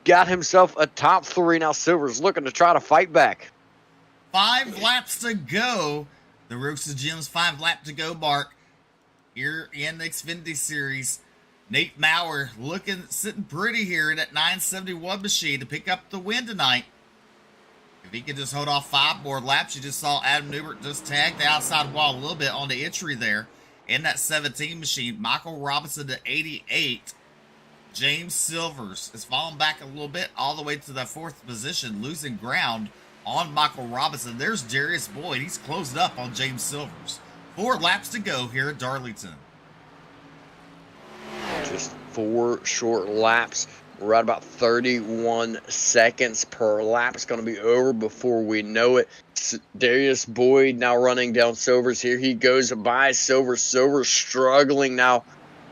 Got himself a top 3. Now Silver's looking to try to fight back. 5 laps to go. The Roasted Gems 5 lap to go mark here in the Xfinity Series. Nate Maurer sitting pretty here in that 971 machine to pick up the win tonight. If he can just hold off 5 more laps, you just saw Adam Newbert just tag the outside wall a little bit on the entry there in that 17 machine. Michael Robinson to 88. James Silvers is falling back a little bit all the way to the 4th position, losing ground on Michael Robinson. There's Darius Boyd. He's closed up on James Silvers. 4 laps to go here at Darlington. Just 4 short laps. We're at about 31 seconds per lap. It's going to be over before we know it. Darius Boyd now running down Silvers. Here he goes by Silvers. Silvers struggling now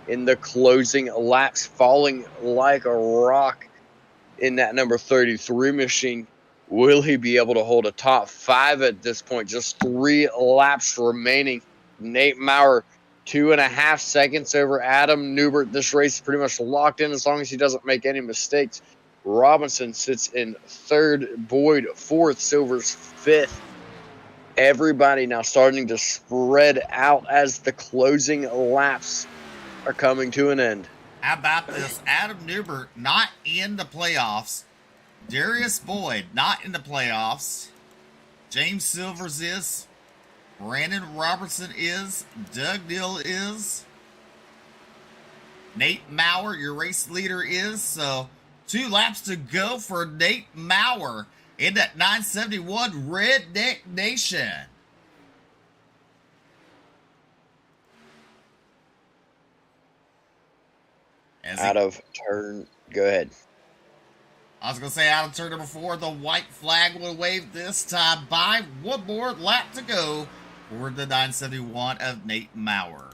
in the closing laps, falling like a rock in that number 33 machine. Will he be able to hold a top 5 at this point? Just 3 laps remaining. Nate Maurer, 2.5 seconds over Adam Newbert. This race is pretty much locked in as long as he doesn't make any mistakes. Robinson sits in 3rd, Boyd 4th, Silvers 5th. Everybody now starting to spread out as the closing laps are coming to an end. How about this? Adam Newbert not in the playoffs. Darius Boyd not in the playoffs. James Silvers is. Brandon Robertson is. Doug Neal is. Nate Maurer, your race leader, is. So 2 laps to go for Nate Maurer in that 971 Redneck Nation. Go ahead. I was going to say out of turn number 4, the white flag will wave this time by. 1 more lap to go for the 971 of Nate Maurer.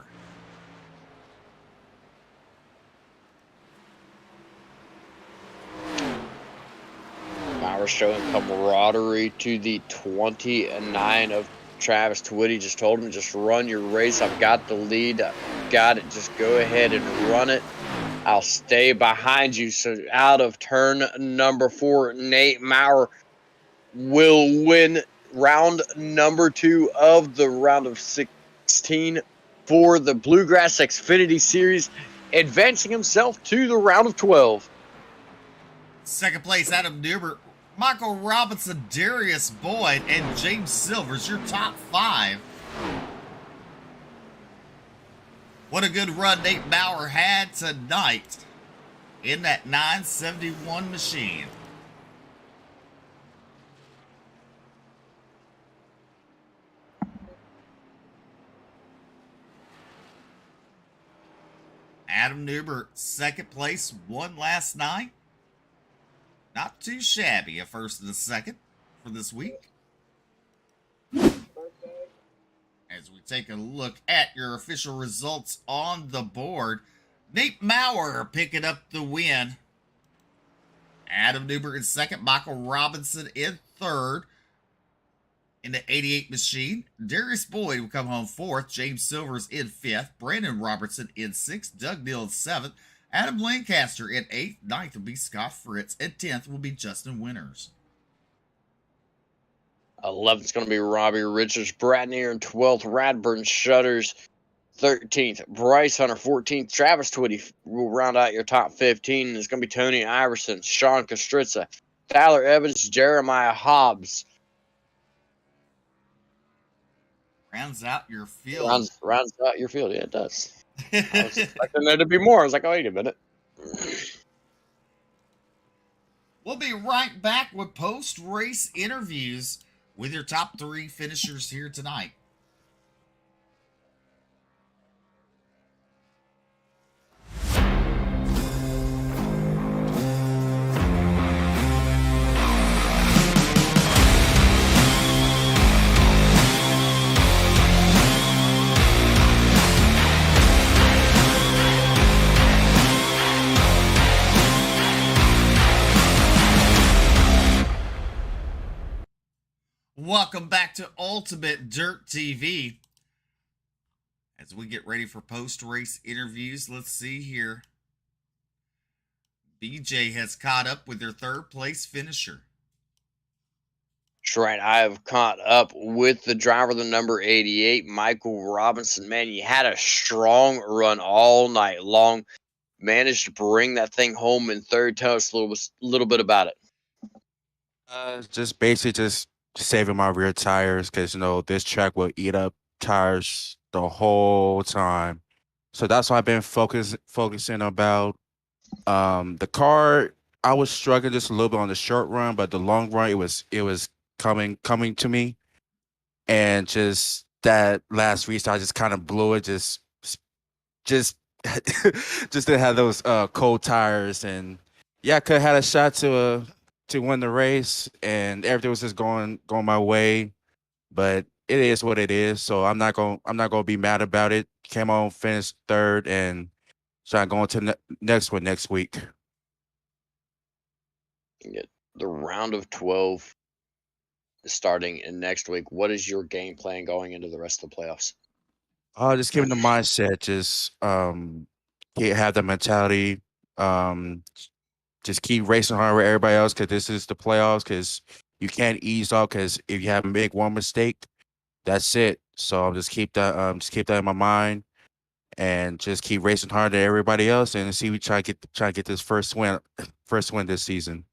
Maurer showing camaraderie to the 29 of Travis Twitty. Just told him, just run your race. I've got the lead. I've got it. Just go ahead and run it. I'll stay behind you. So out of turn number 4, Nate Maurer will win round number 2 of the round of 16 for the Bluegrass Xfinity Series, advancing himself to the round of 12. 2nd place, Adam Newbert, Michael Robinson, Darius Boyd, and James Silvers, your top 5. What a good run Nate Maurer had tonight in that 971 machine. Adam Newbert, 2nd place, won last night. Not too shabby, a 1st and a 2nd for this week. As we take a look at your official results on the board, Nate Maurer picking up the win. Adam Newbert in 2nd, Michael Robinson in 3rd in the 88 machine. Darius Boyd will come home 4th, James Silvers in 5th, Brandon Robertson in 6th, Doug Neal in 7th, Adam Lancaster in 8th, 9th will be Scott Fritz, and 10th will be Justin Winters. 11th is going to be Robbie Richards. Brad Neer in 12th. Radburn Shutters 13th. Bryce Hunter 14th. Travis Twitty will round out your top 15. It's going to be Tony Iverson, Sean Kostritza, Tyler Evans, Jeremiah Hobbs. Rounds out your field. Rounds out your field. Yeah, it does. I was expecting there to be more. I was like, oh, wait a minute. We'll be right back with post-race interviews with your top 3 finishers here tonight. welcome back to Ultimate Dirt TV. As we get ready for post-race interviews, let's see here. BJ has caught up with their third place finisher. That's right. I have caught up with the driver, the number 88, Michael Robinson. Man, you had a strong run all night long. Managed to bring that thing home in third. Tell us a little bit about it. Just basically just saving my rear tires because this track will eat up tires the whole time. So that's why I've been focusing about the car. I was struggling just a little bit on the short run, but the long run it was coming to me, and just that last restart I just kind of blew it. Just just didn't have those cold tires, and yeah, I could have had a shot to win the race, and everything was just going my way. But it is what it is. So I'm not gonna be mad about it. Came on, finished third, and trying to go into next one next week. The round of 12 is starting in next week. What is your game plan going into the rest of the playoffs? Just keeping the mindset, just have the mentality, just keep racing hard with everybody else because this is the playoffs. Because you can't ease off. Because if you have to make one mistake, that's it. So just keep that in my mind, and just keep racing hard to everybody else, and see we try to get this first win this season.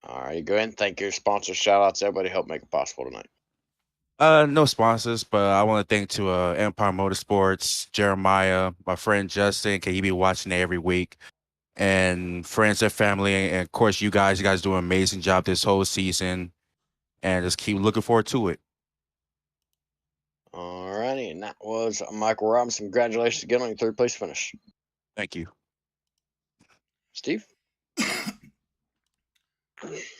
All right, go ahead and thank your sponsor. Shout outs, everybody help make it possible tonight. No sponsors, but I want to thank to Empire Motorsports, Jeremiah, my friend Justin, can he be watching it every week, and friends and family, and of course you guys do an amazing job this whole season, and just keep looking forward to it. All righty, and that was Michael Robinson. Congratulations again on your third place finish. Thank you. Steve?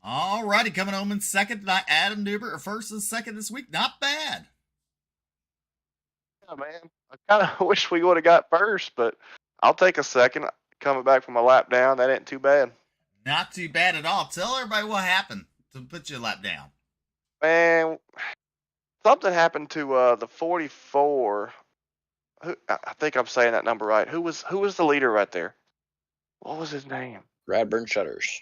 All righty, coming home in second tonight, Adam Newbert, first and second this week. Not bad. Yeah, man. I kind of wish we would have got first, but I'll take a second. Coming back from a lap down, that ain't too bad. Not too bad at all. Tell everybody what happened to put you a lap down. Man, something happened to the 44. I think I'm saying that number right. Who was the leader right there? What was his name? Radburn Shutters.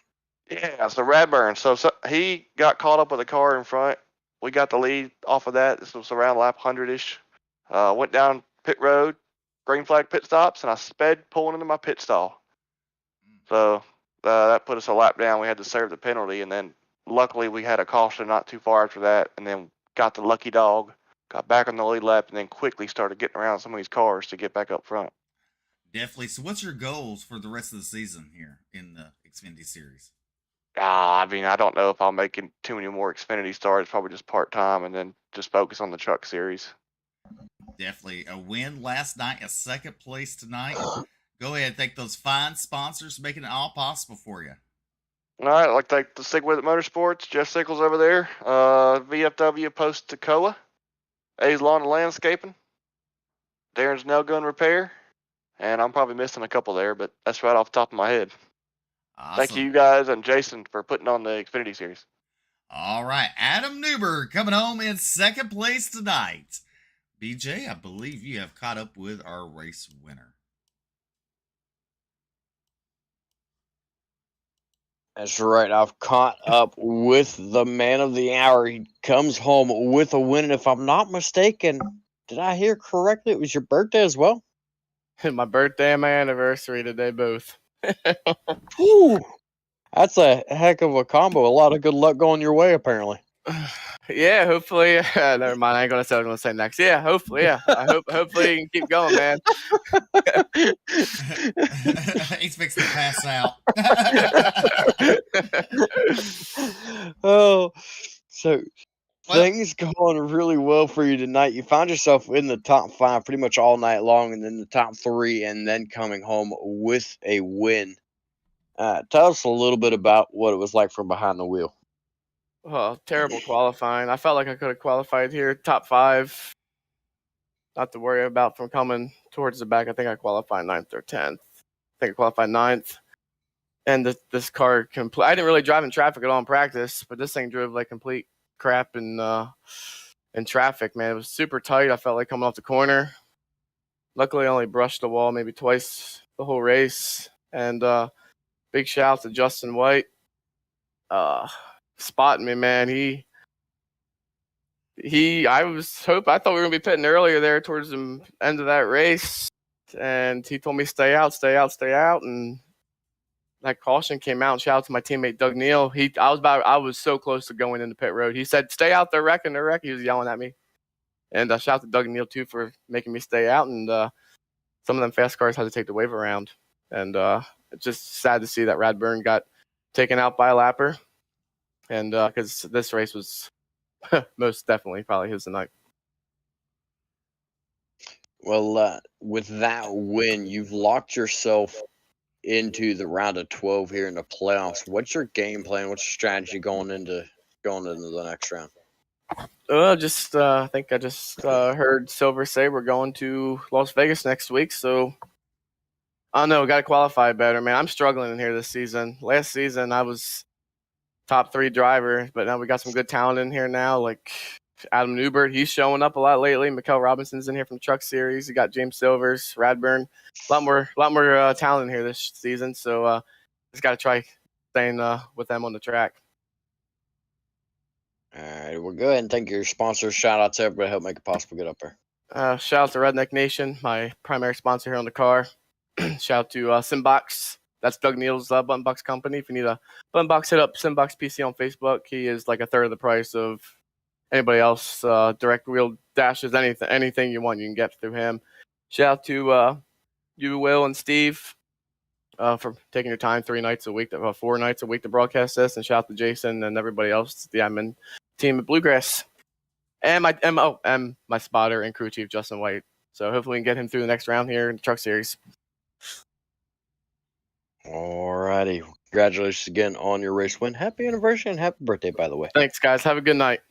Yeah, so Radburn. So he got caught up with a car in front. We got the lead off of that. This was around lap 100-ish. Went down pit road, green flag pit stops, and I sped pulling into my pit stall. So that put us a lap down. We had to serve the penalty, and then luckily we had a caution not too far after that, and then got the lucky dog, got back on the lead lap, and then quickly started getting around some of these cars to get back up front. Definitely. So what's your goals for the rest of the season here in the Xfinity Series? I mean, I don't know if I'll make too many more Xfinity starts, probably just part-time, and then just focus on the truck series. Definitely. A win last night, a second place tonight. Go ahead, thank those fine sponsors making it all possible for you. All right, I'd like to thank the Stick With It Motorsports, Jeff Sickles over there, VFW Post Tacoma, A's Lawn and Landscaping, Darren's Nail Gun Repair, and I'm probably missing a couple there, but that's right off the top of my head. Awesome. Thank you guys and Jason for putting on the Xfinity Series. All right, Adam Newbert coming home in second place tonight. BJ, I believe you have caught up with our race winner. That's right. I've caught up with the man of the hour. He comes home with a win, and if I'm not mistaken, did I hear correctly? It was your birthday as well? My birthday and my anniversary today, both. Whew. That's a heck of a combo. A lot of good luck going your way, apparently. Yeah, hopefully. Never mind. I ain't gonna say what I'm gonna say next. Yeah, hopefully. Yeah, hopefully you can keep going, man. He's fixing to pass out. Oh, so things going really well for you tonight. You found yourself in the top 5 pretty much all night long, and then the top 3, and then coming home with a win. Tell us a little bit about what it was like from behind the wheel. Well, terrible qualifying. I felt like I could have qualified here, top 5. Not to worry about from coming towards the back. I think I qualified 9th or 10th. I think I qualified 9th. And this car I didn't really drive in traffic at all in practice, but this thing drove like complete crap in traffic, man. It was super tight. I felt like coming off the corner. Luckily, I only brushed the wall maybe twice the whole race. And big shout out to Justin White, spotting me, man. I thought we were gonna be pitting earlier there towards the end of that race, and he told me stay out, and that caution came out. And shout out to my teammate Doug Neal. I was so close to going into pit road. He said, "Stay out, they're wrecking." He was yelling at me, and shout out to Doug Neal too for making me stay out. And some of them fast cars had to take the wave around, and it's just sad to see that Radburn got taken out by a lapper, and because this race was most definitely probably his tonight. Well, with that win, you've locked yourself into the round of 12 here in the playoffs. What's your game plan? What's your strategy going into the next round? I think I just heard Silver say we're going to Las Vegas next week, so I don't know. Got to qualify better, man. I'm struggling in here this season. Last season I was top 3 driver, but now we got some good talent in here now, like Adam Newbert. He's showing up a lot lately. Mikkel Robinson's in here from Truck Series. You got James Silvers, Radburn. A lot more talent in here this season. So just got to try staying with them on the track. All right, we'll go ahead and thank your sponsors. Shout out to everybody to help make it possible to get up there. Shout out to Redneck Nation, my primary sponsor here on the car. Shout out to Simbox. That's Doug Neal's button box company. If you need a button box, hit up Simbox PC on Facebook. He is like a third of the price of anybody else. Direct wheel dashes, anything you want, you can get through him. Shout out to you, Will, and Steve for taking your time 4 nights a week to broadcast this. And shout out to Jason and everybody else, the admin team at Bluegrass. And my spotter and crew chief, Justin White. So hopefully we can get him through the next round here in the Truck Series. All righty. Congratulations again on your race win. Happy anniversary and happy birthday, by the way. Thanks, guys. Have a good night.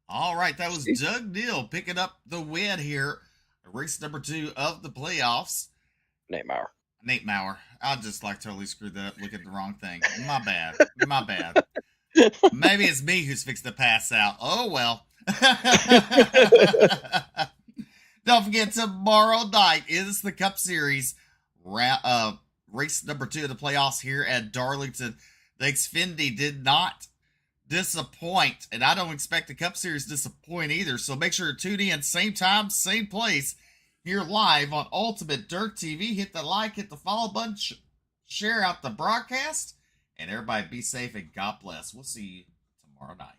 All right, that was Doug Neal picking up the win here. Race number 2 of the playoffs. Nate Maurer. I just totally screwed that up, looking at the wrong thing. My bad. Maybe it's me who's fixed to pass out. Oh, well. Don't forget, tomorrow night is the Cup Series race number 2 of the playoffs here at Darlington. The Xfinity did not disappoint, and I don't expect the Cup Series to disappoint either. So make sure to tune in, same time, same place, here live on Ultimate Dirt TV. Hit the like, hit the follow button, share out the broadcast, and everybody be safe and God bless. We'll see you tomorrow night.